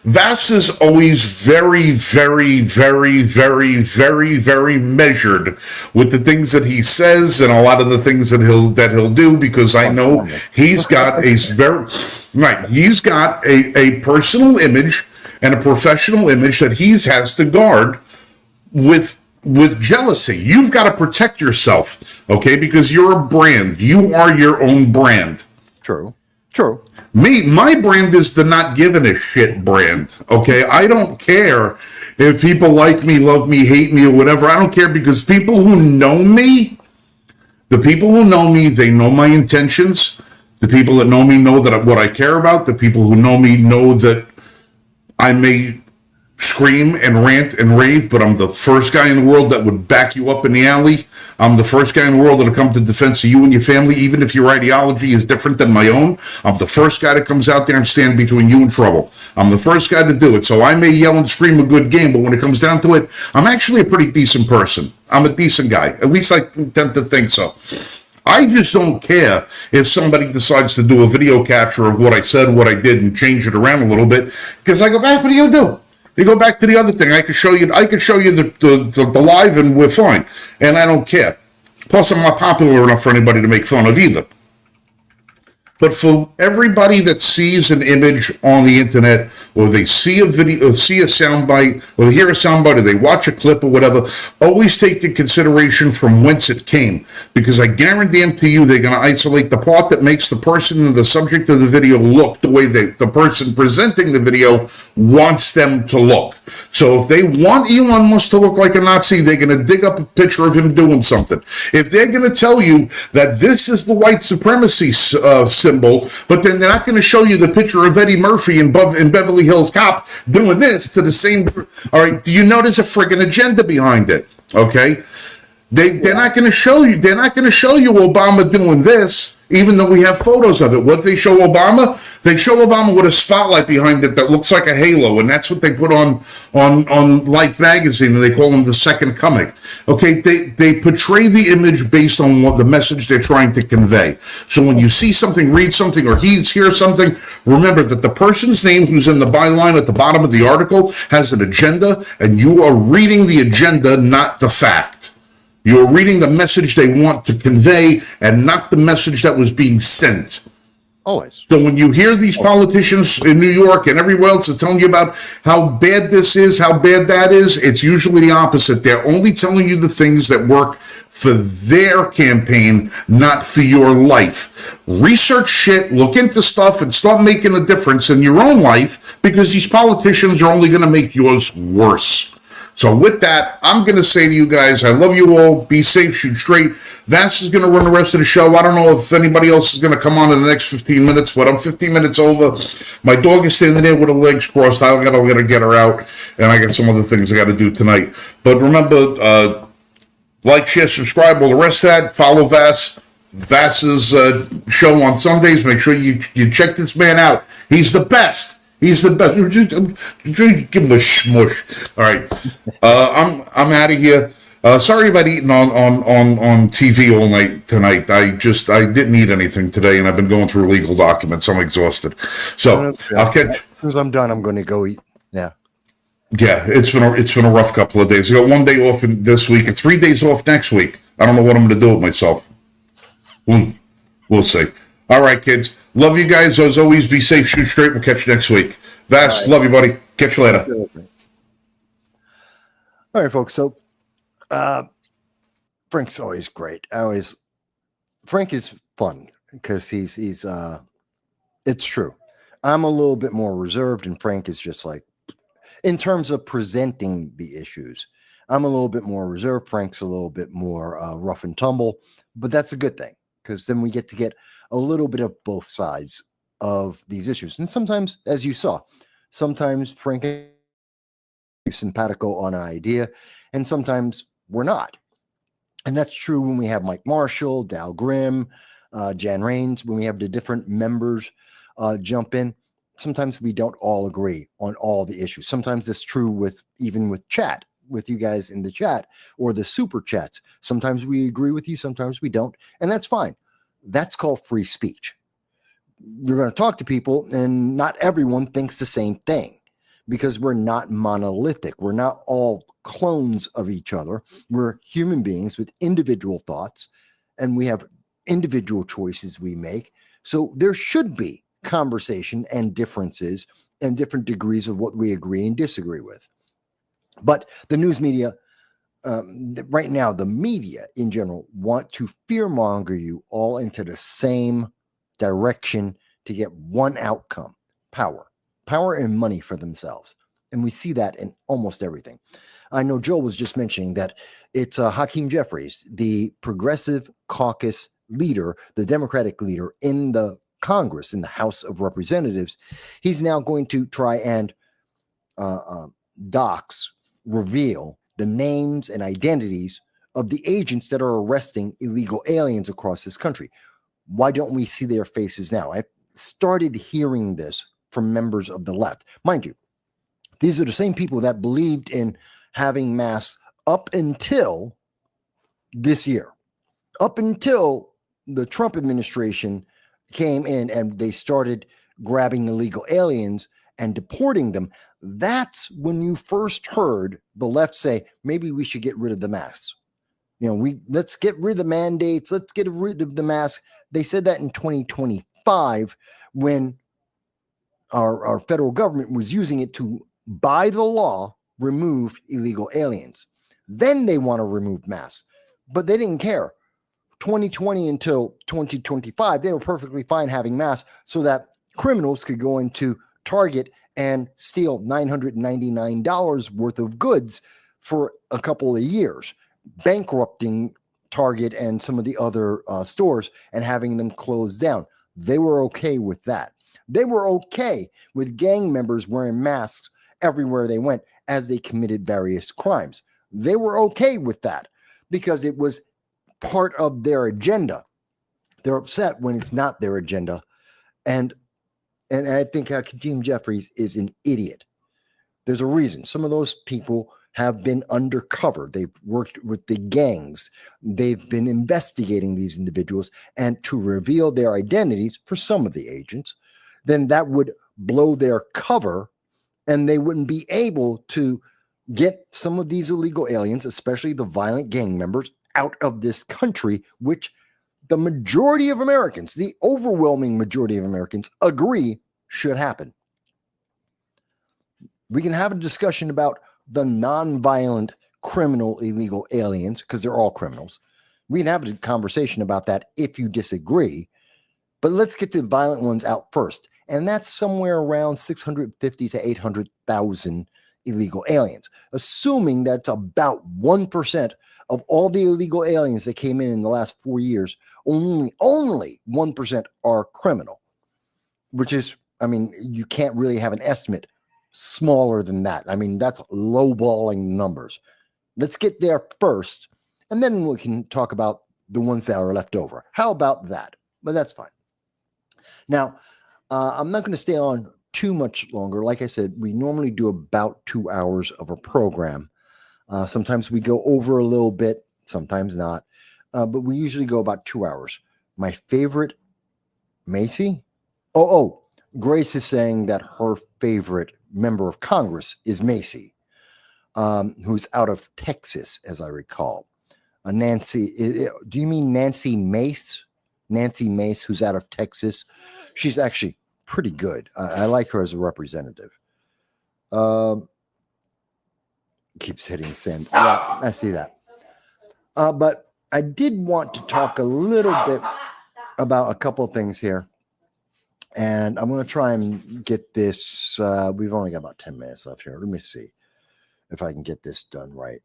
Vass is always very, very, very, very, very, very measured with the things that he says and a lot of the things that he'll do, because I know he's got he's got a personal image and a professional image that he has to guard with jealousy. You've got to protect yourself, okay? Because you're a brand. You are your own brand. True. My brand is the not giving a shit brand, okay? I don't care if people like me, love me, hate me, or whatever. I don't care, because people who know me, they know my intentions. The people that know me know that what I care about. The people who know me know that I may scream and rant and rave, but I'm the first guy in the world that would back you up in the alley. I'm the first guy in the world that'll come to defense of you and your family, even if your ideology is different than my own. I'm the first guy that comes out there and stand between you and trouble. I'm the first guy to do it. So I may yell and scream a good game, but when it comes down to it, I'm actually a pretty decent person. I'm a decent guy. At least I tend to think so. I just don't care if somebody decides to do a video capture of what I said, what I did, and change it around a little bit, because I go back, what are you going to do? You go back to the other thing. I could show you the live, and we're fine. And I don't care. Plus, I'm not popular enough for anybody to make fun of either. But for everybody that sees an image on the internet, or they see a video, or see a soundbite, or they hear a soundbite, or they watch a clip or whatever, always take into consideration from whence it came. Because I guarantee you they're going to isolate the part that makes the person and the subject of the video look the way the person presenting the video wants them to look. So if they want Elon Musk to look like a Nazi, they're going to dig up a picture of him doing something. If they're going to tell you that this is the white supremacy symbol, but then they're not going to show you the picture of Eddie Murphy in Beverly Hills Cop doing this to the same. All right, do you know there's a friggin' agenda behind it? Okay, they're not going to show you. They're not going to show you Obama doing this, even though we have photos of it. What they show Obama? They show Obama with a spotlight behind it that looks like a halo, and that's what they put on Life magazine, and they call him the second coming. Okay, they portray the image based on what the message they're trying to convey. So when you see something, read something, or hear something, remember that the person's name who's in the byline at the bottom of the article has an agenda, and you are reading the agenda, not the fact. You're reading the message they want to convey, and not the message that was being sent. Always. So when you hear these politicians in New York and everywhere else are telling you about how bad this is, how bad that is, it's usually the opposite. They're only telling you the things that work for their campaign, not for your life. Research shit, look into stuff, and start making a difference in your own life, because these politicians are only going to make yours worse. So with that, I'm going to say to you guys, I love you all. Be safe, shoot straight. Vass is going to run the rest of the show. I don't know if anybody else is going to come on in the next 15 minutes, but I'm 15 minutes over. My dog is standing there with her legs crossed. I got to get her out, and I got some other things I got to do tonight. But remember, like, share, subscribe, all the rest of that. Follow Vass. Vass's show on Sundays. Make sure you check this man out. He's the best. He's the best. Give him a smush. All right. I'm out of here. Sorry about eating on TV all night tonight. I didn't eat anything today, and I've been going through legal documents. I'm exhausted. So I'll catch. As soon as I'm done, I'm going to go eat. Yeah. Yeah, it's been a rough couple of days. I got 1 day off this week and 3 days off next week. I don't know what I'm going to do with myself. We'll see. All right, kids. Love you guys. As always, be safe, shoot straight. We'll catch you next week. Vass, right. Love you, buddy. Catch you later. All right, folks. So, Frank's always great. Frank is fun because he's it's true. I'm a little bit more reserved, and Frank is just like, in terms of presenting the issues, I'm a little bit more reserved. Frank's a little bit more rough and tumble, but that's a good thing, because then we get to get a little bit of both sides of these issues. And sometimes, as you saw, sometimes Frank is simpatico on an idea, and sometimes we're not. And that's true when we have Mike Marshall, Dal Grimm, Jan Raines, when we have the different members jump in. Sometimes we don't all agree on all the issues. Sometimes it's true even with chat, with you guys in the chat or the super chats. Sometimes we agree with you, sometimes we don't, and that's fine. That's called free speech. You're going to talk to people, and not everyone thinks the same thing, because we're not monolithic. We're not all clones of each other. We're human beings with individual thoughts, and we have individual choices we make. So there should be conversation and differences and different degrees of what we agree and disagree with. But the news media, right now, the media in general want to fearmonger you all into the same direction to get one outcome: power and money for themselves. And we see that in almost everything. I know Joe was just mentioning that it's Hakeem Jeffries, the Progressive Caucus leader, the Democratic leader in the Congress, in the House of Representatives. He's now going to try and reveal the names and identities of the agents that are arresting illegal aliens across this country. Why don't we see their faces now? I started hearing this from members of the left. Mind you, these are the same people that believed in having masks up until this year, up until the Trump administration came in and they started grabbing illegal aliens and deporting them. That's when you first heard the left say, maybe we should get rid of the masks. Let's get rid of the mandates. Let's get rid of the mask. They said that in 2025 when our federal government was using it to, by the law, remove illegal aliens. Then they want to remove masks, but they didn't care. 2020 until 2025, they were perfectly fine having masks so that criminals could go into Target and steal $999 worth of goods for a couple of years, bankrupting Target and some of the other stores and having them closed down. They were okay with that. They were okay with gang members wearing masks everywhere they went as they committed various crimes. They were okay with that because it was part of their agenda. They're upset when it's not their agenda. And I think Hakeem Jeffries is an idiot. There's a reason. Some of those people have been undercover. They've worked with the gangs. They've been investigating these individuals, and to reveal their identities for some of the agents, then that would blow their cover and they wouldn't be able to get some of these illegal aliens, especially the violent gang members, out of this country, which the majority of Americans, the overwhelming majority of Americans, agree should happen. We can have a discussion about the nonviolent criminal illegal aliens, because they're all criminals. We can have a conversation about that if you disagree, but let's get the violent ones out first. And that's somewhere around 650 to 800,000 illegal aliens, assuming that's about 1% of all the illegal aliens that came in the last 4 years. Only 1% are criminal, which is, I mean, you can't really have an estimate smaller than that. I mean, that's lowballing numbers. Let's get there first, and then we can talk about the ones that are left over. How about that? But that's fine. Now, I'm not going to stay on too much longer. Like I said, we normally do about 2 hours of a program. Sometimes we go over a little bit, sometimes not, but we usually go about 2 hours. My favorite, Macy? Grace is saying that her favorite member of Congress is Macy, who's out of Texas, as I recall. Nancy, do you mean Nancy Mace? Nancy Mace, who's out of Texas. She's actually pretty good. I like her as a representative. Keeps hitting send. Yeah, I see that. But I did want to talk a little bit about a couple of things here. And I'm going to try and get this. We've only got about 10 minutes left here. Let me see if I can get this done right.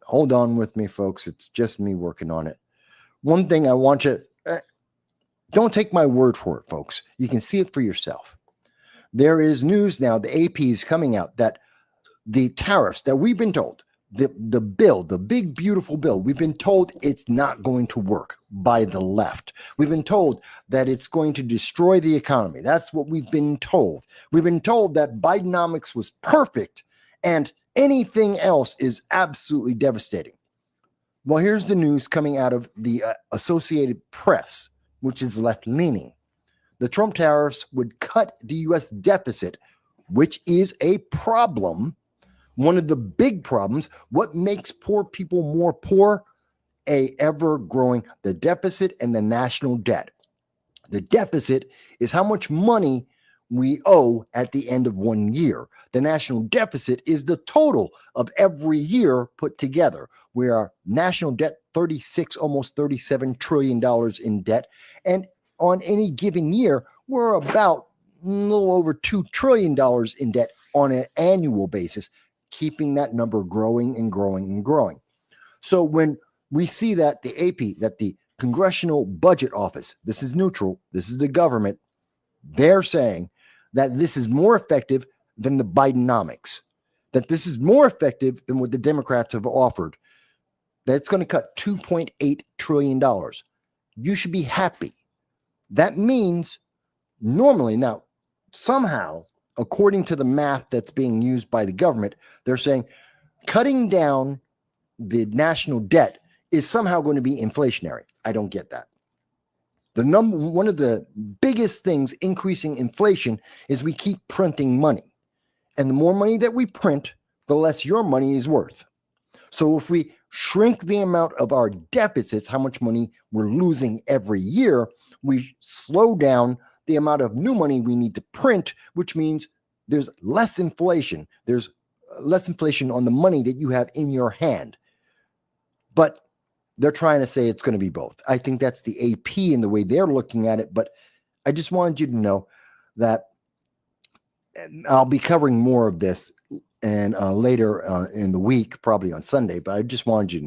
Hold on with me, folks. It's just me working on it. One thing I want you, don't take my word for it, folks. You can see it for yourself. There is news now, the AP is coming out, that the tariffs that we've been told, the bill, the big, beautiful bill, we've been told it's not going to work by the left. We've been told that it's going to destroy the economy. That's what we've been told. We've been told that Bidenomics was perfect and anything else is absolutely devastating. Well, here's the news coming out of the Associated Press, which is left-leaning. The Trump tariffs would cut the U.S. deficit, which is a problem. One of the big problems, what makes poor people more poor? The deficit and the national debt. The deficit is how much money we owe at the end of 1 year. The national deficit is the total of every year put together. We are national debt, almost $37 trillion in debt. And on any given year, we're about a little over $2 trillion in debt on an annual basis, keeping that number growing and growing and growing. So when we see that the AP, that the Congressional Budget Office, this is neutral, this is the government, they're saying that this is more effective than the Bidenomics, that this is more effective than what the Democrats have offered, that it's going to cut $2.8 trillion. You should be happy. That means normally, now, somehow, according to the math that's being used by the government, they're saying cutting down the national debt is somehow going to be inflationary. I don't get that. One of the biggest things increasing inflation is we keep printing money. And the more money that we print, the less your money is worth. So if we shrink the amount of our deficits, how much money we're losing every year, we slow down the amount of new money we need to print, which means there's less inflation. There's less inflation on the money that you have in your hand. But they're trying to say it's going to be both. I think that's the AP and the way they're looking at it. But I just wanted you to know that I'll be covering more of this and later in the week, probably on Sunday. But I just wanted you to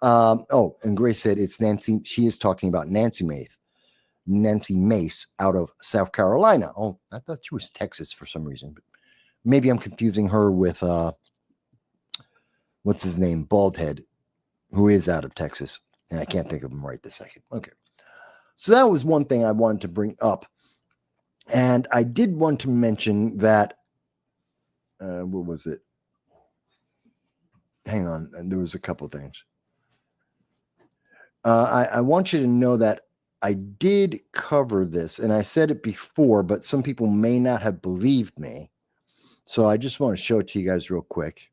know. And Grace said it's Nancy. She is talking about Nancy Mace out of South Carolina. Oh, I thought she was Texas for some reason. But maybe I'm confusing her with what's his name, Baldhead, who is out of Texas, and I can't think of him right this second. Okay. So that was one thing I wanted to bring up. And I did want to mention that, what was it? Hang on. There was a couple things. I want you to know that I did cover this, and I said it before, but some people may not have believed me. So I just want to show it to you guys real quick.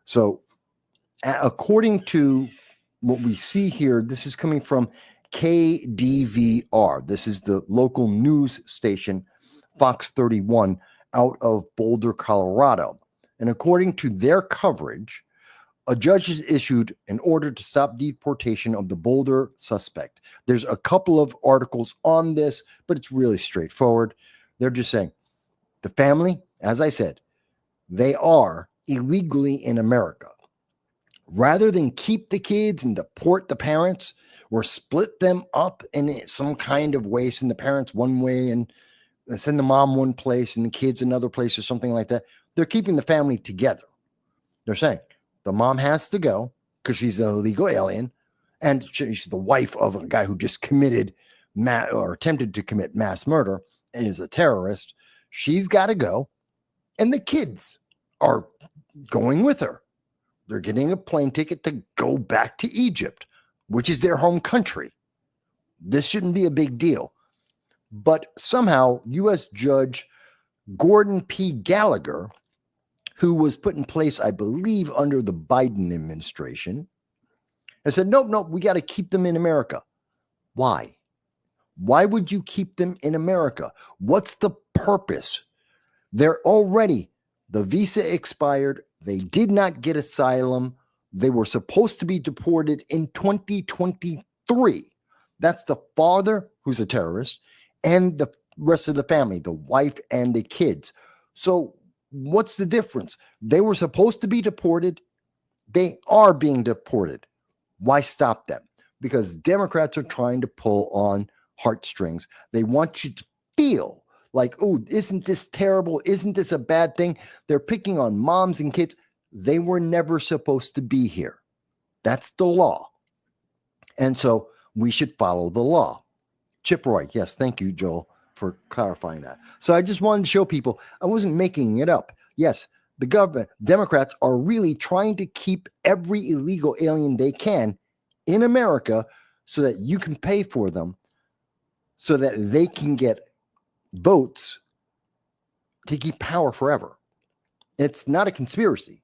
So according to what we see here, this is coming from KDVR. This is the local news station, Fox 31, out of Boulder, Colorado. And according to their coverage, a judge has issued an order to stop deportation of the Boulder suspect. There's a couple of articles on this, but it's really straightforward. They're just saying the family, as I said, they are illegally in America. Rather than keep the kids and deport the parents or split them up in some kind of way, send the parents one way and send the mom one place and the kids another place or something like that, they're keeping the family together. They're saying the mom has to go because she's an illegal alien and she's the wife of a guy who just committed or attempted to commit mass murder and is a terrorist. She's got to go. And the kids are going with her. They're getting a plane ticket to go back to Egypt, which is their home country. This shouldn't be a big deal. But somehow, U.S. Judge Gordon P. Gallagher, who was put in place, I believe, under the Biden administration, has said, nope, we got to keep them in America. Why? Why would you keep them in America? What's the purpose? They're already, the visa expired. They did not get asylum. They were supposed to be deported in 2023. That's the father, who's a terrorist, and the rest of the family, the wife and the kids. So what's the difference? They were supposed to be deported. They are being deported. Why stop them? Because Democrats are trying to pull on heartstrings. They want you to feel like, oh, isn't this terrible? Isn't this a bad thing? They're picking on moms and kids. They were never supposed to be here. That's the law. And so we should follow the law. Chip Roy, yes, thank you, Joel, for clarifying that. So I just wanted to show people I wasn't making it up. Yes, the government, Democrats are really trying to keep every illegal alien they can in America so that you can pay for them, so that they can get votes to keep power forever. It's not a conspiracy.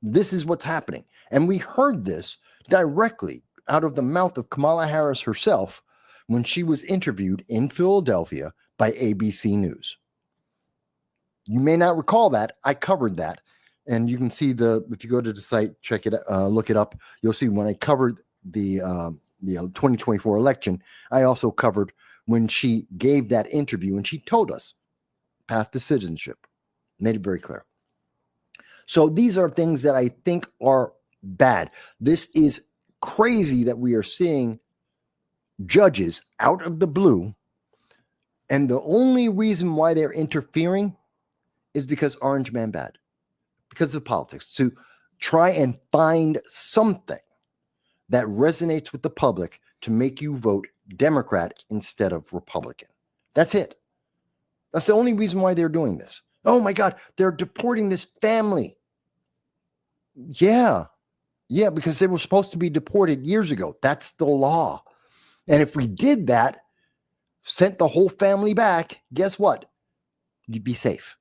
This is what's happening. And we heard this directly out of the mouth of Kamala Harris herself when she was interviewed in Philadelphia by ABC News. You may not recall that. I covered that. And you can see if you go to the site, check it, look it up, you'll see when I covered the 2024 election, I also covered when she gave that interview and she told us path to citizenship, made it very clear. So these are things that I think are bad. This is crazy that we are seeing judges out of the blue, and the only reason why they're interfering is because Orange Man bad, because of politics, to try and find something that resonates with the public to make you vote Democrat instead of Republican. That's it. That's the only reason why they're doing this. Oh my God, they're deporting this family. Yeah, because they were supposed to be deported years ago. That's the law. And if we did that, sent the whole family back, guess what? You'd be safe.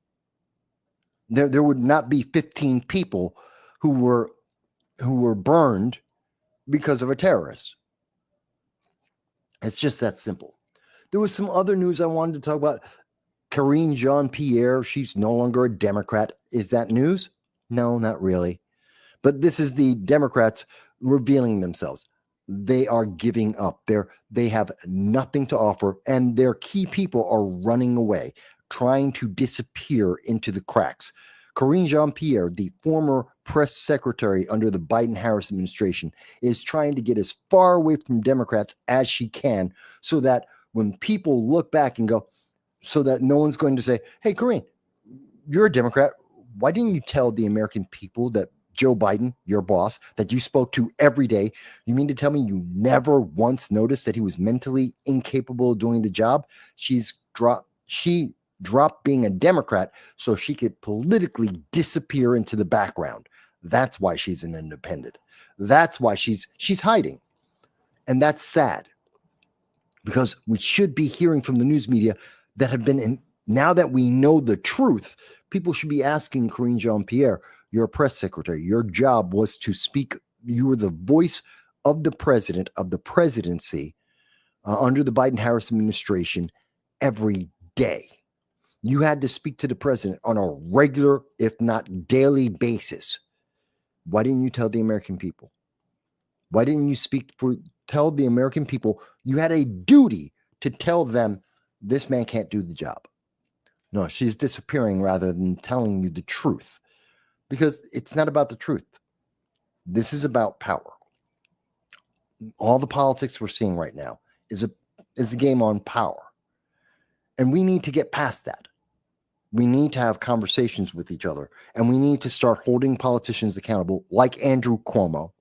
There would not be 15 people who were burned because of a terrorist. It's just that simple. There was some other news I wanted to talk about. Karine Jean-Pierre, she's no longer a Democrat. Is that news? No, not really. But this is the Democrats revealing themselves. They are giving up. They have nothing to offer, and their key people are running away, trying to disappear into the cracks. Karine Jean-Pierre, the former press secretary under the Biden-Harris administration, is trying to get as far away from Democrats as she can so that when people look back and go, so that no one's going to say, hey, Karine, you're a Democrat. Why didn't you tell the American people that Joe Biden, your boss, that you spoke to every day, you mean to tell me you never once noticed that he was mentally incapable of doing the job? She dropped being a Democrat so she could politically disappear into the background. That's why she's an independent. That's why she's hiding. And that's sad, because we should be hearing from the news media that have been now that we know the truth, people should be asking Karine Jean-Pierre, you're a press secretary. Your job was to speak. You were the voice of the president, of the presidency. under the Biden-Harris administration every day. You had to speak to the president on a regular, if not daily basis. Why didn't you tell the American people? Why didn't you tell the American people you had a duty to tell them this man can't do the job? No, she's disappearing rather than telling you the truth, because it's not about the truth. This is about power. All the politics we're seeing right now is a game on power. And we need to get past that. We need to have conversations with each other, and we need to start holding politicians accountable, like Andrew Cuomo.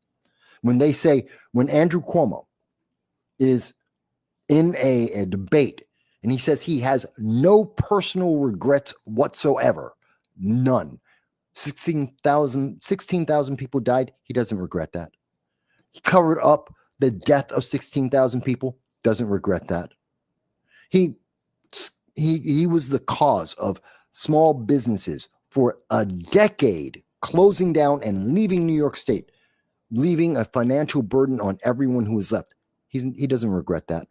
When Andrew Cuomo is in a debate and he says he has no personal regrets whatsoever, none. 16,000 people died. He doesn't regret that. He covered up the death of 16,000 people. Doesn't regret that. He was the cause of small businesses for a decade closing down and leaving New York State, leaving a financial burden on everyone who was left. He doesn't regret that.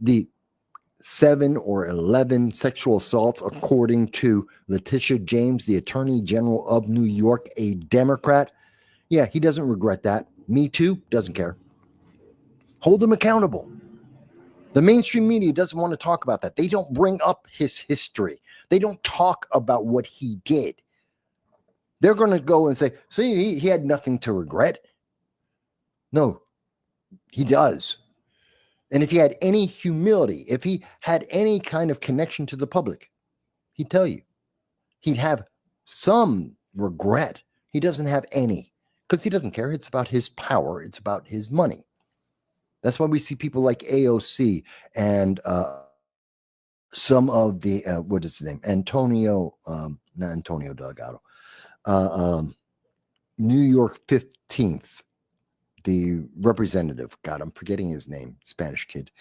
The 7 or 11 sexual assaults, according to Letitia James, the Attorney General of New York, a Democrat. Yeah, he doesn't regret that. Me Too, doesn't care. Hold him accountable. The mainstream media doesn't want to talk about that. They don't bring up his history. They don't talk about what he did. They're going to go and say, see, he had nothing to regret. No, he does. And if he had any humility, if he had any kind of connection to the public, he'd tell you. He'd have some regret. He doesn't have any, because he doesn't care. It's about his power. It's about his money. That's why we see people like AOC and some of the, what is his name? Not Antonio Delgado. New York 15th, the representative, God, I'm forgetting his name, Spanish kid,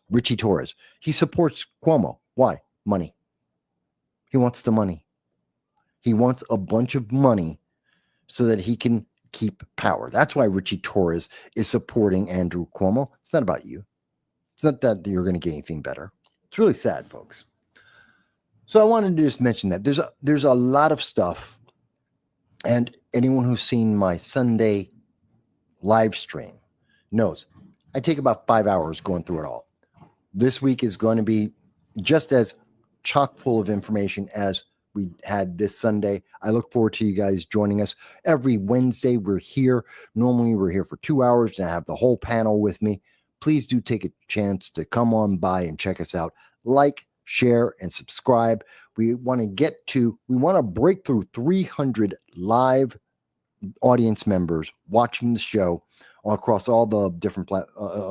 Richie Torres. He supports Cuomo. Why? Money. He wants the money. He wants a bunch of money so that he can keep power. That's why Richie Torres is supporting Andrew Cuomo. It's not about you. It's not that you're going to get anything better. It's really sad, folks. So I wanted to just mention that there's a lot of stuff, and anyone who's seen my Sunday live stream knows I take about 5 hours going through it all. This week is going to be just as chock full of information as we had this Sunday. I look forward to you guys joining us every Wednesday. We're here. Normally we're here for 2 hours, and I have the whole panel with me. Please do take a chance to come on by and check us out. Like, share, and subscribe. We want to break through 300 live audience members watching the show across all the different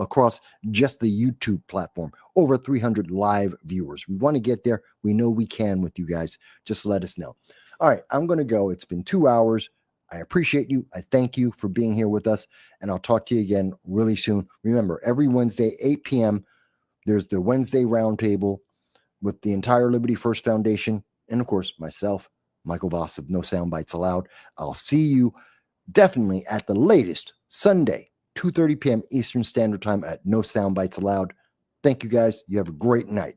across just the YouTube platform. Over 300 live viewers. We want to get there. We know we can with you guys. Just let us know. All right, I'm going to go. It's been 2 hours. I appreciate you. I thank you for being here with us, and I'll talk to you again really soon. Remember, every Wednesday, 8 p.m., there's the Wednesday Roundtable with the entire Liberty First Foundation, and of course, myself, Michael Voss of No Soundbites Allowed. I'll see you definitely at the latest Sunday, 2:30 p.m. Eastern Standard Time at No Soundbites Allowed. Thank you, guys. You have a great night.